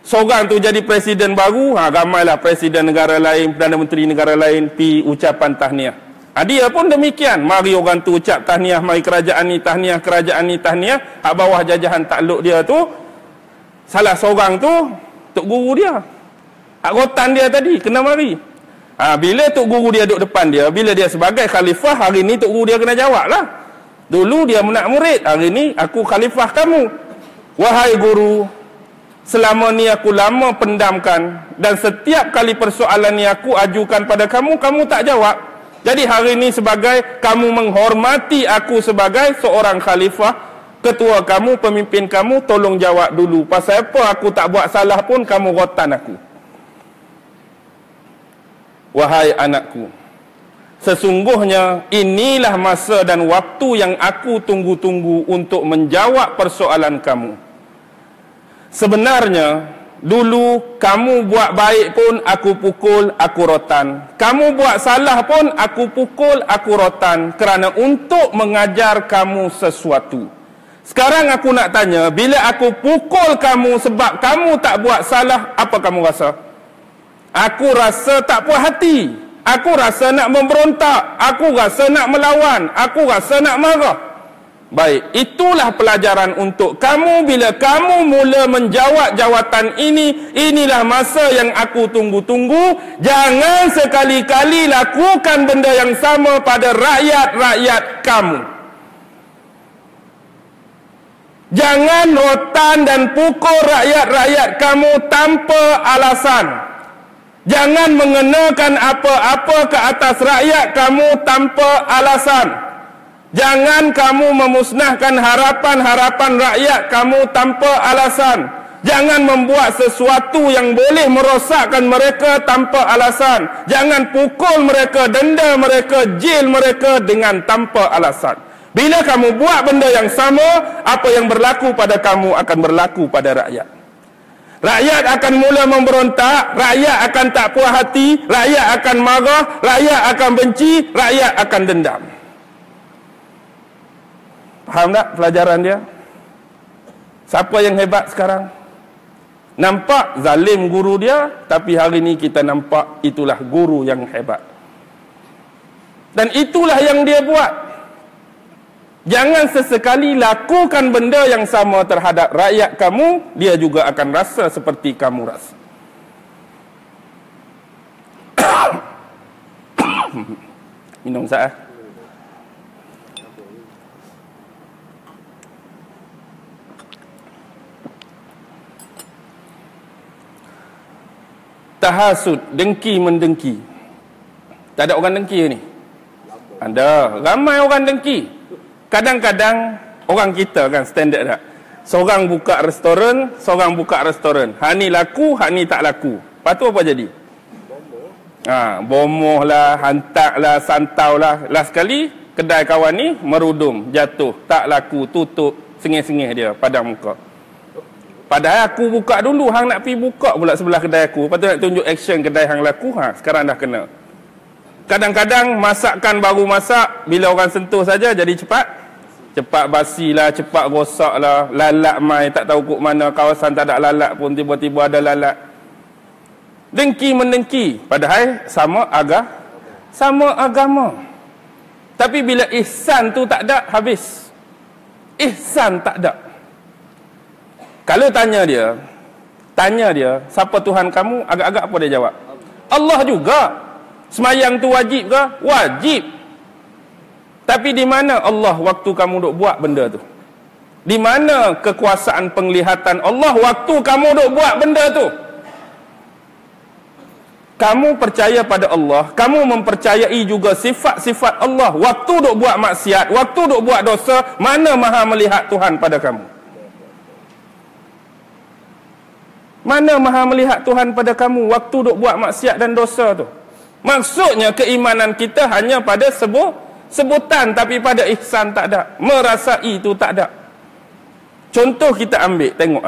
seorang tu jadi presiden baru, ramailah presiden negara lain, Perdana Menteri negara lain pi ucapan tahniah. Dia pun demikian, mari orang tu ucap tahniah, mari kerajaan ni tahniah, kerajaan ni tahniah. Hak bawah jajahan takluk dia tu, salah seorang tu tok guru dia, hak rotan dia tadi kena mari. Bila tok guru dia duduk depan dia, bila dia sebagai khalifah, hari ni tok guru dia kena jawab lah. Dulu dia menak murid, hari ni aku khalifah kamu. Wahai guru, selama ni aku lama pendamkan, dan setiap kali persoalan ni aku ajukan pada kamu, kamu tak jawab. Jadi hari ni sebagai kamu menghormati aku sebagai seorang khalifah, ketua kamu, pemimpin kamu, tolong jawab dulu. Pasal apa aku tak buat salah pun kamu rotan aku. Wahai anakku, sesungguhnya inilah masa dan waktu yang aku tunggu-tunggu untuk menjawab persoalan kamu. Sebenarnya, dulu kamu buat baik pun aku pukul, aku rotan. Kamu buat salah pun aku pukul, aku rotan. Kerana untuk mengajar kamu sesuatu. Sekarang aku nak tanya, bila aku pukul kamu sebab kamu tak buat salah, apa kamu rasa? Aku rasa tak puas hati. Aku rasa nak memberontak. Aku rasa nak melawan. Aku rasa nak marah. Baik, itulah pelajaran untuk kamu. Bila kamu mula menjawab jawatan ini, inilah masa yang aku tunggu-tunggu. Jangan sekali-kali lakukan benda yang sama pada rakyat-rakyat kamu. Jangan rotan dan pukul rakyat-rakyat kamu tanpa alasan. Jangan mengenakan apa-apa ke atas rakyat kamu tanpa alasan. Jangan kamu memusnahkan harapan-harapan rakyat kamu tanpa alasan. Jangan membuat sesuatu yang boleh merosakkan mereka tanpa alasan. Jangan pukul mereka, denda mereka, jail mereka dengan tanpa alasan. Bila kamu buat benda yang sama, apa yang berlaku pada kamu akan berlaku pada rakyat. Rakyat akan mula memberontak, rakyat akan tak puas hati, rakyat akan marah, rakyat akan benci, rakyat akan dendam. Faham tak pelajaran dia? Siapa yang hebat sekarang? Nampak zalim guru dia, tapi hari ni kita nampak itulah guru yang hebat. Dan itulah yang dia buat. Jangan sesekali lakukan benda yang sama terhadap rakyat kamu, dia juga akan rasa seperti kamu rasa. Minum sah. Tahasud, dengki mendengki. Tak ada orang dengki ni? Ada, ramai orang dengki. Kadang-kadang orang kita kan standard tak? Seorang buka restoran, seorang buka restoran. Hak ni laku, hak ni tak laku. Lepas tu apa jadi? Bomoh lah, hantak lah, santau lah. Last sekali, kedai kawan ni merudum, jatuh, tak laku, tutup, sengih-sengih dia, padam muka. Padahal aku buka dulu, hang nak pergi buka pula sebelah kedai aku. Lepas tu nak tunjuk action kedai hang laku, sekarang dah kena. Kadang-kadang masakan baru masak, bila orang sentuh saja jadi cepat. Cepat basi lah, cepat rosak lah, lalat mai, tak tahu kok mana, kawasan tak ada lalat pun tiba-tiba ada lalat. Dengki mendengki, padahal sama agama. Tapi bila ihsan tu tak ada, habis. Ihsan tak ada. Kalau tanya dia, siapa Tuhan kamu? Agak-agak apa dia jawab? Allah juga. Semayang tu wajib ke? Wajib. Tapi di mana Allah waktu kamu duk buat benda tu? Di mana kekuasaan penglihatan Allah waktu kamu duk buat benda tu? Kamu percaya pada Allah, kamu mempercayai juga sifat-sifat Allah. Waktu duk buat maksiat, waktu duk buat dosa, mana maha melihat Tuhan pada kamu? Mana maha melihat Tuhan pada kamu waktu duk buat maksiat dan dosa tu? Maksudnya keimanan kita hanya pada sebutan, tapi pada ihsan tak ada. Merasai itu tak ada. Contoh kita ambil, tengok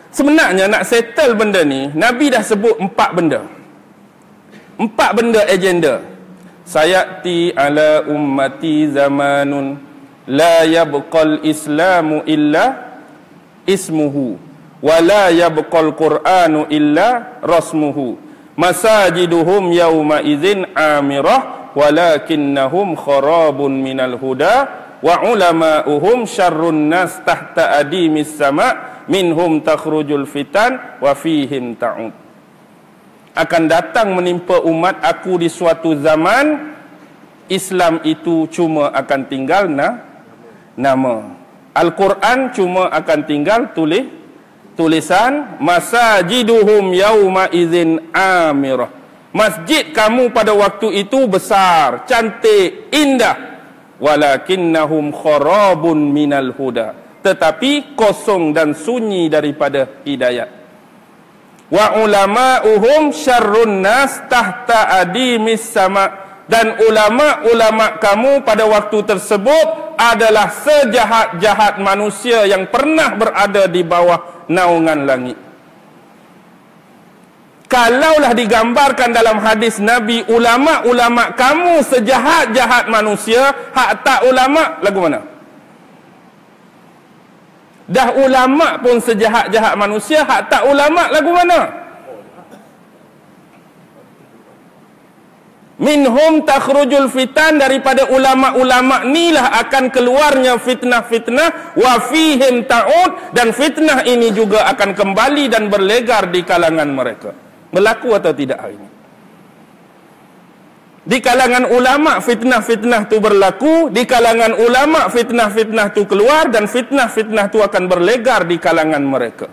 Sebenarnya nak settle benda ni, Nabi dah sebut 4 benda. 4 benda agenda. Sayati ala ummati zamanun la yabqal islamu illa ismuhu wala yabqal qur'anu illa rasmuhu masajiduhum yawma idzin amirah walakinnahum kharabun minal huda wa ulama'uhum syarrun nas tahta adimis sama' minhum takhrujul fitan wa fihim ta'ud. Akan datang menimpa umat aku di suatu zaman, Islam itu cuma akan tinggal nama. Al-Quran cuma akan tinggal tulisan. Masajiduhum yawma idzin amirah. Masjid kamu pada waktu itu besar, cantik, indah. Walakinnahum kharabun minal huda. Tetapi kosong dan sunyi daripada hidayat. Wa ulama'uhum syarrun nas tahta adimis sama'. Dan ulama-ulama kamu pada waktu tersebut adalah sejahat-jahat manusia yang pernah berada di bawah naungan langit. Kalaulah digambarkan dalam hadis Nabi, ulama-ulama kamu sejahat-jahat manusia, hak tak ulama lagu mana? Dah ulama pun sejahat-jahat manusia, hak tak ulama lagu mana? Minhum takhrujul fitan, daripada ulama-ulama inilah akan keluarnya fitnah-fitnah, wa fihim ta'ud, dan fitnah ini juga akan kembali dan berlegar di kalangan mereka. Berlaku atau tidak hari ini? Di kalangan ulama fitnah-fitnah tu berlaku, di kalangan ulama fitnah-fitnah tu keluar, dan fitnah-fitnah tu akan berlegar di kalangan mereka.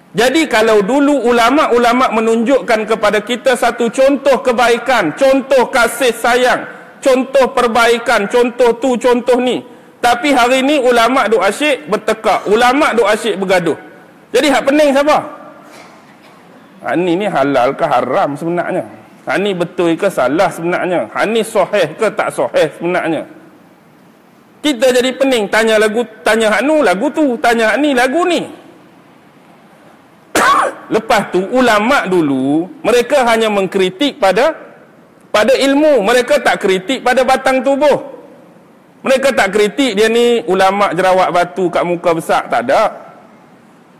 Jadi kalau dulu ulama-ulama menunjukkan kepada kita satu contoh kebaikan, contoh kasih sayang, contoh perbaikan, contoh tu, contoh ni. Tapi hari ni ulama duk asyik bertekak, ulama duk asyik bergaduh. Jadi hak pening siapa? Ni halal ke haram sebenarnya? Ni betul ke salah sebenarnya? Ni sahih ke tak sahih sebenarnya? Kita jadi pening, tanya lagu, tanya hak nu lagu tu, tanya hak ni lagu ni. Lepas tu ulama dulu mereka hanya mengkritik pada ilmu, mereka tak kritik pada batang tubuh. Mereka tak kritik dia ni ulama jerawat batu kat muka besar, tak ada.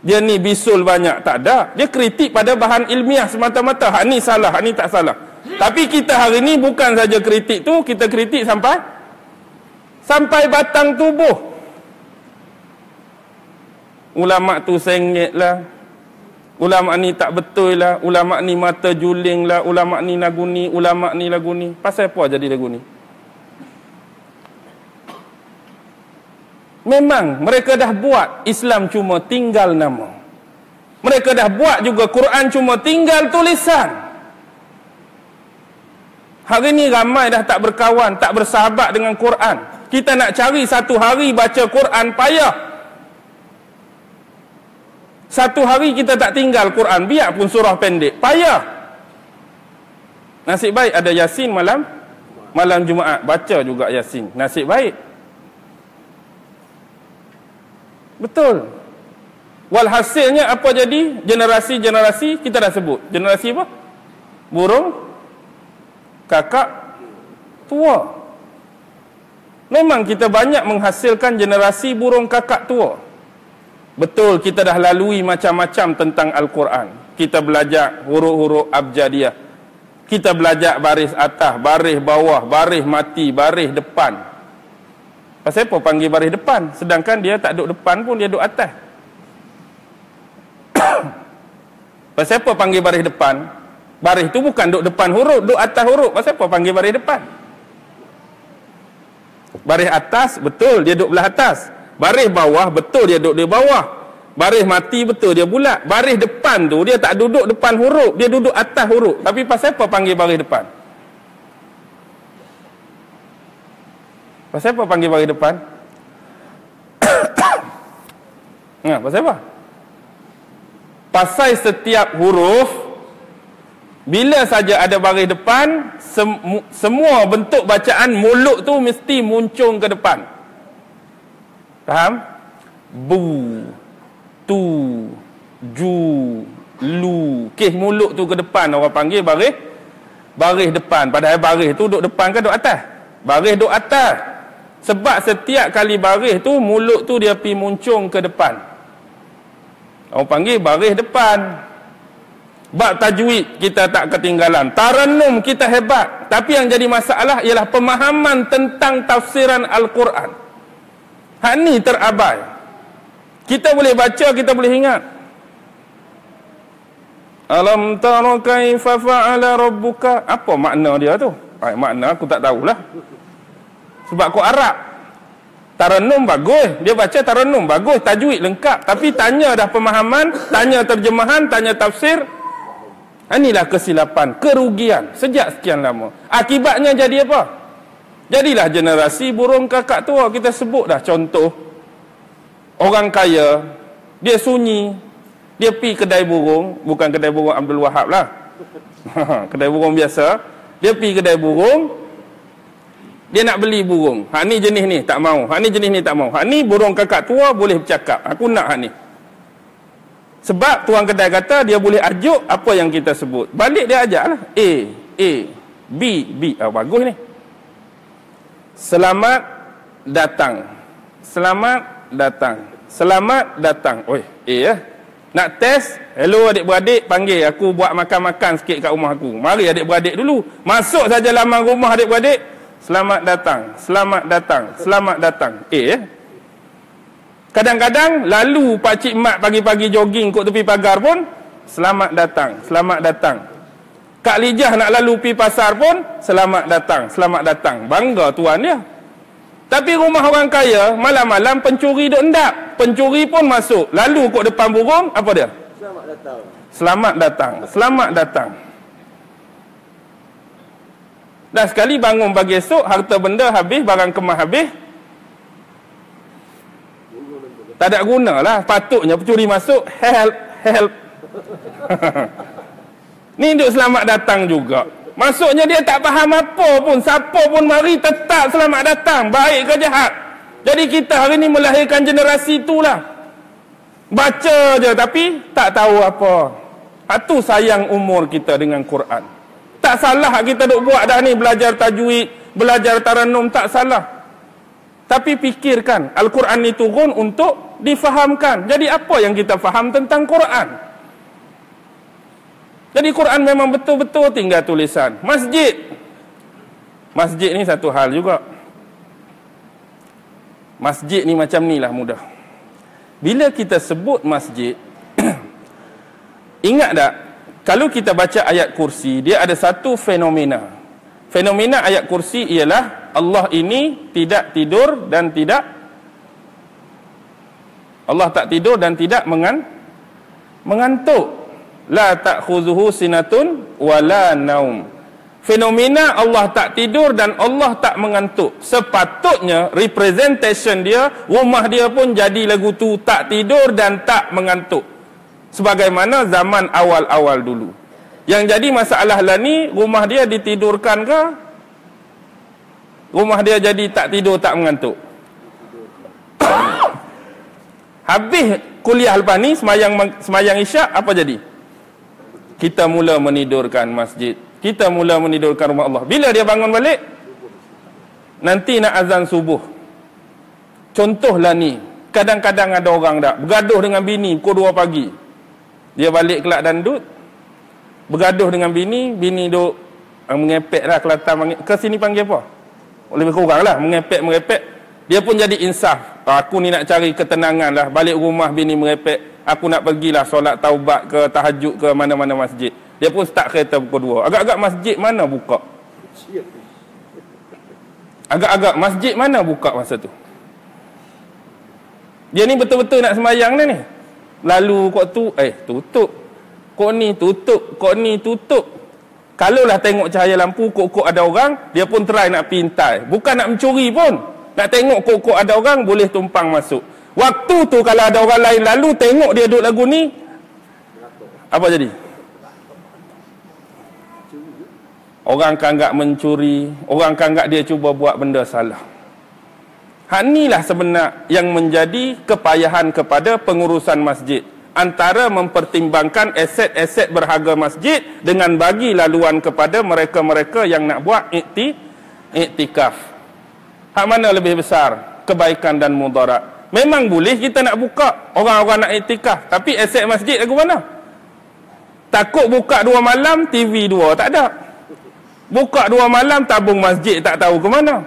Dia ni bisul banyak, tak ada. Dia kritik pada bahan ilmiah semata-mata. Hak ni salah, hak ni tak salah. Tapi kita hari ni bukan saja kritik tu, kita kritik sampai batang tubuh. Ulama tu sengit lah, ulama ni tak betul lah, ulama ni mata juling lah, ulama ni lagu ni, ulama ni lagu ni. Pasal apa jadi lagu ni? Memang mereka dah buat Islam cuma tinggal nama. Mereka dah buat juga Quran cuma tinggal tulisan. Hari ni ramai dah tak berkawan, tak bersahabat dengan Quran. Kita nak cari satu hari baca Quran payah. Satu hari kita tak tinggal Quran, biar pun surah pendek, payah. Nasib baik ada Yasin malam Jumaat, baca juga Yasin. Nasib baik. Betul. Walhasilnya apa jadi? Generasi-generasi kita dah sebut. Generasi apa? Burung kakak tua. Memang kita banyak menghasilkan generasi burung kakak tua. Betul, kita dah lalui macam-macam tentang Al-Quran. Kita belajar huruf-huruf abjadiyah. Kita belajar baris atas, baris bawah, baris mati, baris depan. Pasal apa panggil baris depan? Sedangkan dia tak duduk depan pun, dia duduk atas. Pasal apa panggil baris depan? Baris tu bukan duduk depan huruf, duduk atas huruf. Pasal apa panggil baris depan? Baris atas, betul, dia duduk belah atas. Baris bawah, betul, dia duduk di bawah. Baris mati, betul, dia bulat. Baris depan tu, dia tak duduk depan huruf, dia duduk atas huruf. Tapi pasal apa panggil baris depan? Pasal apa panggil baris depan? Pasal apa? Pasal setiap huruf, bila saja ada baris depan, semua bentuk bacaan mulut tu mesti muncung ke depan. Faham? Bu, tu, ju, lu. Kes mulut tu ke depan, orang panggil baris depan. Padahal baris tu duduk depan ke duduk atas? Baris duduk atas. Sebab setiap kali baris tu, mulut tu dia pergi muncung ke depan. Orang panggil baris depan. Bab tajwid kita tak ketinggalan. Tarannum kita hebat. Tapi yang jadi masalah ialah pemahaman tentang tafsiran Al-Quran. Hak ni terabai. Kita boleh baca, kita boleh ingat. Alam tara kaifa fa'ala rabbuka. Apa makna dia tu? Makna aku tak tahulah. Sebab kau Arab. Tarannum bagus. Dia baca tarannum bagus. Tajwid lengkap. Tapi tanya dah pemahaman, tanya terjemahan, tanya tafsir. Inilah kesilapan, kerugian sejak sekian lama. Akibatnya jadi apa? Jadilah generasi burung kakak tua. Kita sebut dah contoh. Orang kaya, dia sunyi, dia pergi kedai burung, bukan kedai burung Abdul Wahab lah. Kedai burung biasa. Dia pergi kedai burung, dia nak beli burung. Hak ni jenis ni tak mau, hak ni jenis ni tak mau. Hak ni burung kakak tua boleh bercakap. Aku nak hak ni. Sebab tuan kedai kata dia boleh ajuk apa yang kita sebut. Balik dia ajak lah. A, B, B. Bagus ni. Selamat datang. Selamat datang. Selamat datang. Oi, A ya. Nak test, hello adik-beradik, panggil aku buat makan-makan sikit kat rumah aku. Mari adik-beradik dulu. Masuk saja laman rumah adik-beradik. Selamat datang, selamat datang, selamat datang. Kadang-kadang lalu pak cik mak pagi-pagi jogging kat tepi pagar pun, selamat datang, selamat datang. Kak Lijah nak lalu pi pasar pun, selamat datang, selamat datang. Bangga tuan dia. Tapi rumah orang kaya, malam-malam pencuri duk endap. Pencuri pun masuk. Lalu kat depan burung, apa dia? Selamat datang. Selamat datang, selamat datang. Dah sekali bangun pagi esok, harta benda habis, barang kemas habis. Tak ada guna lah. Patutnya pencuri masuk, help, help. Ni duk selamat datang juga. Maksudnya dia tak faham apa pun. Siapa pun mari tetap selamat datang. Baik ke jahat. Jadi kita hari ni melahirkan generasi itulah. Baca je tapi tak tahu apa. Itu sayang umur kita dengan Quran. Tak salah kita duk buat dah ni. Belajar tajwid, belajar taranum, tak salah. Tapi fikirkan, Al-Quran ni turun untuk difahamkan. Jadi apa yang kita faham tentang Quran? Jadi Quran memang betul-betul tinggal tulisan. Masjid. Masjid ni satu hal juga. Masjid ni macam ni lah mudah. Bila kita sebut masjid, ingat tak? Kalau kita baca ayat kursi, dia ada satu fenomena. Fenomena ayat kursi ialah Allah ini tidak tidur dan tidak Allah tak tidur dan tidak mengantuk. La ta'khuzuhu sinatun wala naum. Fenomena Allah tak tidur dan Allah tak mengantuk. Sepatutnya representation dia, rumah dia pun jadi lagu tu, tak tidur dan tak mengantuk. Sebagaimana zaman awal-awal dulu. Yang jadi masalah lah ni, rumah dia ditidurkan ke? Rumah dia jadi tak tidur, tak mengantuk. Habis kuliah lepas ni, semayang isyak, apa jadi? Kita mula menidurkan masjid. Kita mula menidurkan rumah Allah. Bila dia bangun balik? Nanti nak azan subuh. Contohlah ni. Kadang-kadang ada orang tak bergaduh dengan bini pukul 2 pagi. Dia balik kelak dandut. Bergaduh dengan bini. Bini duk mengepek lah Kelantan. Ke sini panggil apa? Lebih kurang lah. Mengepek. Dia pun jadi insaf. Aku ni nak cari ketenangan lah. Balik rumah bini merepek. Aku nak pergilah solat taubat ke tahajud ke mana-mana masjid. Dia pun start kereta pukul 2. Agak-agak masjid mana buka? Agak-agak masjid mana buka masa tu? Dia ni betul-betul nak sembahyang ni. Lalu kok tu, tutup. Kok ni tutup. Kok ni tutup. Kalaulah tengok cahaya lampu, kok-kok ada orang, dia pun try nak pintai. Bukan nak mencuri pun. Nak tengok kok-kok ada orang, boleh tumpang masuk. Waktu tu kalau ada orang lain lalu tengok dia duduk lagu ni, apa jadi? Orang kan anggap mencuri, orang kan anggap dia cuba buat benda salah. Hak inilah sebenar yang menjadi kepayahan kepada pengurusan masjid. Antara mempertimbangkan aset-aset berharga masjid dengan bagi laluan kepada mereka-mereka yang nak buat iktikaf. Hak mana lebih besar? Kebaikan dan mudarat. Memang boleh kita nak buka orang-orang nak iktikaf, tapi aset masjid lagu mana? Takut buka 2 malam, TV 2 tak ada. Buka 2 malam, tabung masjid tak tahu ke mana.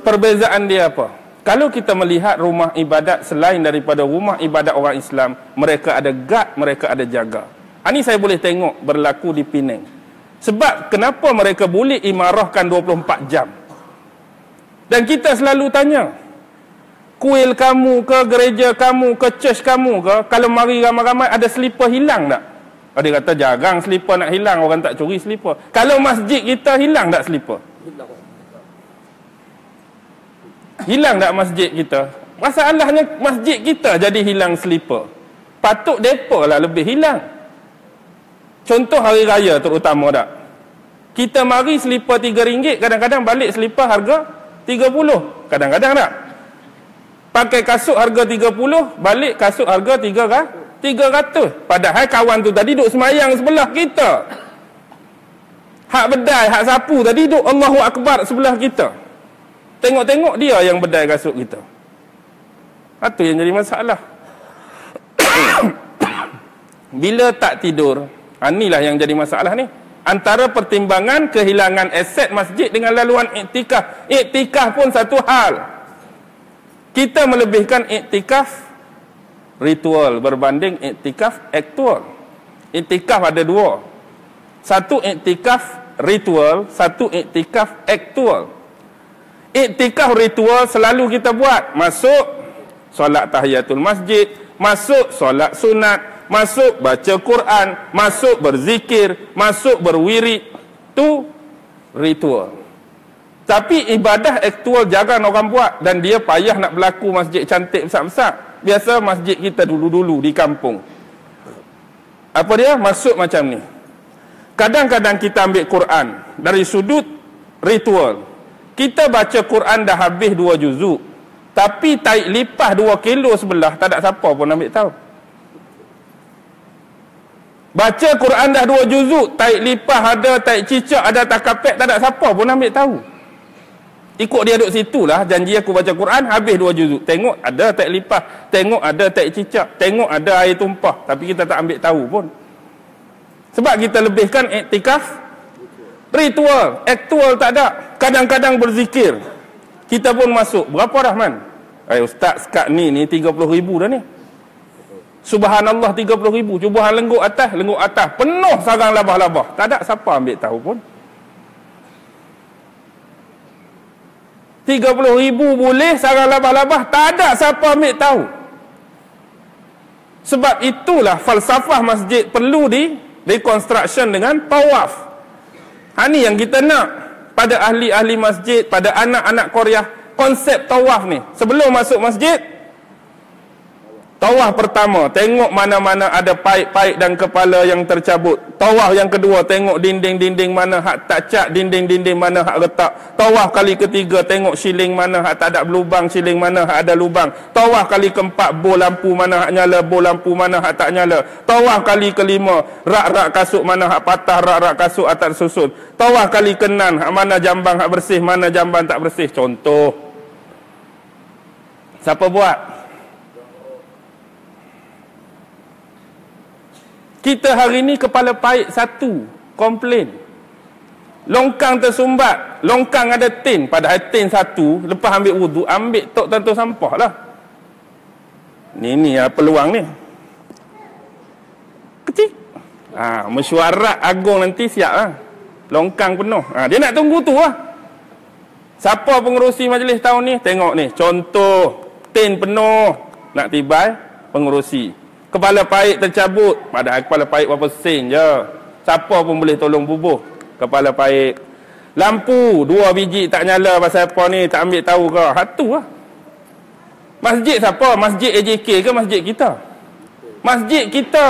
Perbezaan dia apa? Kalau kita melihat rumah ibadat selain daripada rumah ibadat orang Islam, mereka ada guard, mereka ada jaga. Ini saya boleh tengok berlaku di Penang. Sebab kenapa mereka boleh imarahkan 24 jam? Dan kita selalu tanya, kuil kamu ke, gereja kamu ke, church kamu ke, kalau mari ramai-ramai ada slipper hilang tak? Dia kata jarang slipper nak hilang, orang tak curi slipper. Kalau masjid kita hilang tak slipper? Hilang tak masjid kita? Masalahnya masjid kita jadi hilang slipper. Patut depa lah lebih hilang. Contoh hari raya terutama tak? Kita mari slipper RM3, kadang-kadang balik slipper harga 30. Kadang-kadang tak. Pakai kasut harga 30, balik kasut harga 300. Padahal kawan tu tadi duduk semayang sebelah kita. Hak bedai, hak sapu tadi duduk Allahu Akbar sebelah kita. Tengok-tengok dia yang bedai kasut kita. Itu yang jadi masalah. bila tak tidur, inilah yang jadi masalah ni. Antara pertimbangan kehilangan aset masjid dengan laluan iktikaf. Iktikaf pun satu hal. Kita melebihkan iktikaf ritual berbanding iktikaf aktual. Iktikaf ada dua. Satu iktikaf ritual, satu iktikaf aktual. Iktikaf ritual selalu kita buat. Masuk solat tahiyatul masjid, masuk solat sunat, masuk baca Quran, masuk berzikir, masuk berwirid. Tu ritual. Tapi ibadah aktual jarang orang buat, dan dia payah nak berlaku masjid cantik besar-besar. Biasa masjid kita dulu-dulu di kampung, apa dia? Masuk macam ni. Kadang-kadang kita ambil Quran dari sudut ritual. Kita baca Quran dah habis 2 juzuk, tapi taik lipah 2 kilo sebelah, tak ada siapa pun ambil tahu. Baca Quran dah 2 juzuk, taik lipah ada, taik cicak ada, takapek, tak ada siapa pun ambil tahu. Ikut dia duduk situ lah, janji aku baca Quran, habis 2 juzuk. Tengok ada taik lipah, tengok ada taik cicak, tengok ada air tumpah, tapi kita tak ambil tahu pun. Sebab kita lebihkan iktikaf ritual, aktual tak ada. Kadang-kadang berzikir, kita pun masuk. Berapa Rahman? Ustaz sekat ni 30,000 dah ni. Subhanallah 30,000. Cuba hang lengguk atas, penuh sarang labah-labah. Tak ada siapa ambil tahu pun. 30,000 boleh sarang labah-labah, tak ada siapa ambil tahu. Sebab itulah falsafah masjid perlu di reconstruction dengan tawaf. Ini yang kita nak pada ahli-ahli masjid, pada anak-anak Korea, konsep tawaf ni. Sebelum masuk masjid, tawaf pertama, tengok mana-mana ada paip-paip dan kepala yang tercabut. Tawaf yang kedua, tengok dinding-dinding mana hak tak cat, dinding-dinding mana hak retak. Tawaf kali ketiga, tengok siling mana hak tak ada lubang, siling mana hak ada lubang. Tawaf kali keempat, bol lampu mana hak nyala, bol lampu mana hak tak nyala. Tawaf kali kelima, rak-rak kasut mana hak patah, rak-rak kasut atas susun. Tawaf kali keenam, hak mana jambang hak bersih, mana jambang tak bersih. Contoh. Siapa buat? Kita hari ni kepala paik satu, komplain. Longkang tersumbat, longkang ada tin, padahal tin satu, lepas ambil wuduk, ambil tok tentu sampah lah. Ni peluang ni. Kecil. Mesyuarat agung nanti siap lah. Longkang penuh. Dia nak tunggu tu lah. Siapa pengerusi majlis tahun ni? Tengok ni, contoh, tin penuh, nak tibai pengerusi. Kepala paik tercabut, padahal kepala paik berapa sen je. Siapa pun boleh tolong bubuh kepala paik. Lampu 2 biji tak nyala pasal apa ni, tak ambil tahu ke? Hatu lah. Masjid siapa? Masjid AJK ke masjid kita? Masjid kita.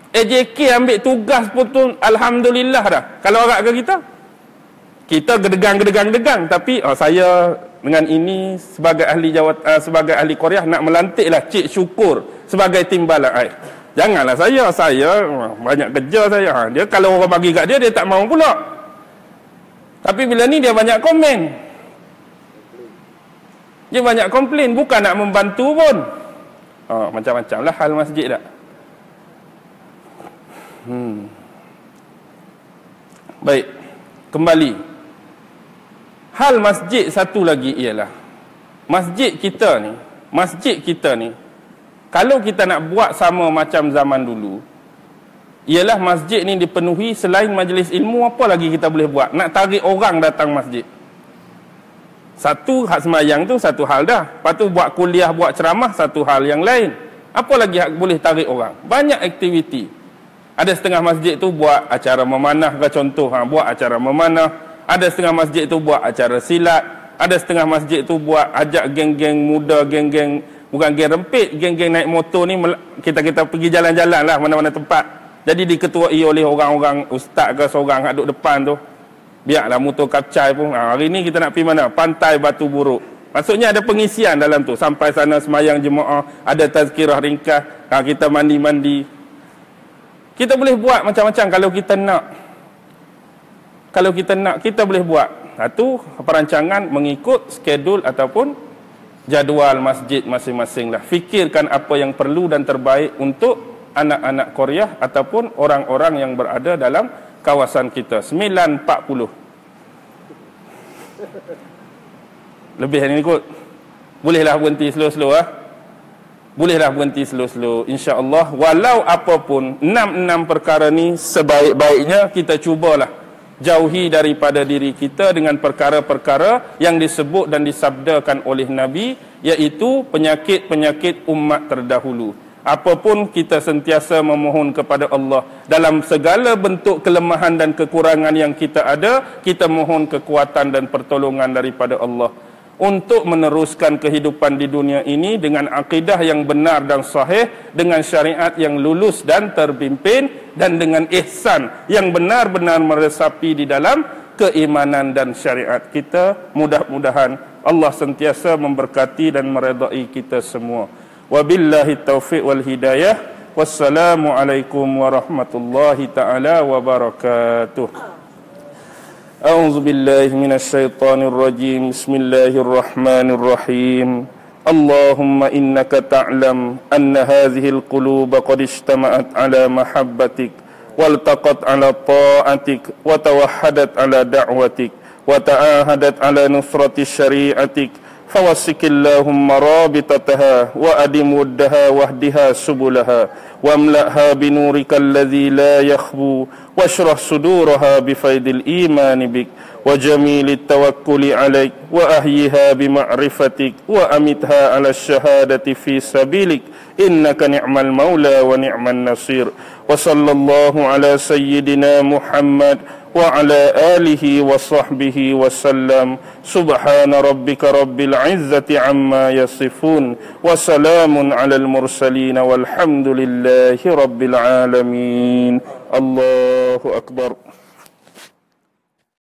AJK ambil tugas pun tu, alhamdulillah dah. Kalau orang ke kita? Kita gedegang, tapi saya dengan ini sebagai ahli sebagai ahli Korea nak melantiklah Cik Syukur sebagai timbalan. Janganlah saya banyak kerja saya. Dia kalau orang bagi kat dia tak mau pula. Tapi bila ni dia banyak komen. Dia banyak komplain, bukan nak membantu pun. Macam-macam lah hal masjid tak. Baik, kembali. Hal masjid satu lagi ialah masjid kita ni, kalau kita nak buat sama macam zaman dulu, ialah masjid ni dipenuhi selain majlis ilmu, apa lagi kita boleh buat? Nak tarik orang datang masjid. Satu hak sembahyang tu satu hal dah. Lepas tu buat kuliah, buat ceramah satu hal yang lain. Apa lagi hak boleh tarik orang? Banyak aktiviti. Ada setengah masjid tu buat acara memanah ke contoh, buat acara memanah. Ada setengah masjid tu buat acara silat. Ada setengah masjid tu buat ajak geng-geng muda, geng-geng, bukan geng rempit, geng-geng naik motor ni, kita pergi jalan-jalan lah mana-mana tempat. Jadi diketuai oleh orang-orang ustaz ke seorang kat duduk depan tu. Biarlah motor kapcai pun. Hari ni kita nak pergi mana? Pantai Batu Buruk. Maksudnya ada pengisian dalam tu. Sampai sana semayang jemaah, ada tazkirah ringkas, kita mandi-mandi. Kita boleh buat macam-macam kalau kita nak. Kalau kita nak, kita boleh buat. Satu, perancangan mengikut skedul ataupun jadual masjid masing-masing lah. Fikirkan apa yang perlu dan terbaik untuk anak-anak Korea ataupun orang-orang yang berada dalam kawasan kita. 9.40. Lebih ni kot. Bolehlah berhenti slow-slow Bolehlah berhenti slow-slow, insya-Allah. Walau apapun 6 perkara ni sebaik-baiknya kita cubalah jauhi daripada diri kita dengan perkara-perkara yang disebut dan disabdakan oleh Nabi, iaitu penyakit-penyakit umat terdahulu. Apapun kita sentiasa memohon kepada Allah dalam segala bentuk kelemahan dan kekurangan yang kita ada, kita mohon kekuatan dan pertolongan daripada Allah untuk meneruskan kehidupan di dunia ini dengan akidah yang benar dan sahih, dengan syariat yang lulus dan terpimpin, dan dengan ihsan yang benar-benar meresapi di dalam keimanan dan syariat kita. Mudah-mudahan Allah sentiasa memberkati dan meredai kita semua. Wabillahi taufiq wal hidayah. Wassalamualaikum warahmatullahi taala wabarakatuh. أعوذ بالله من الشيطان الرجيم بسم الله الرحمن الرحيم اللهم إنك تعلم أن هذه القلوب قد اجتمعت على محبتك والتقت على طاعتك وتوحدت على دعوتك وتعاهدت على نصرة شريعتك فوسك اللهم رابطتها وأدم ودها واهدها سبلها واملأها بنورك الذي لا يخبو واشرح صدورها بفيض الإيمان بك وجميل التوكل عليك وأحيها بمعرفتك وأمتها على الشهادة في سبيلك إنك نعم المولى ونعم النصير وصلى الله على سيدنا محمد وعلى آله وصحبه وسلم سبحان ربك رب العزة عما يصفون وسلام على المرسلين والحمد لله رب العالمين الله أكبر.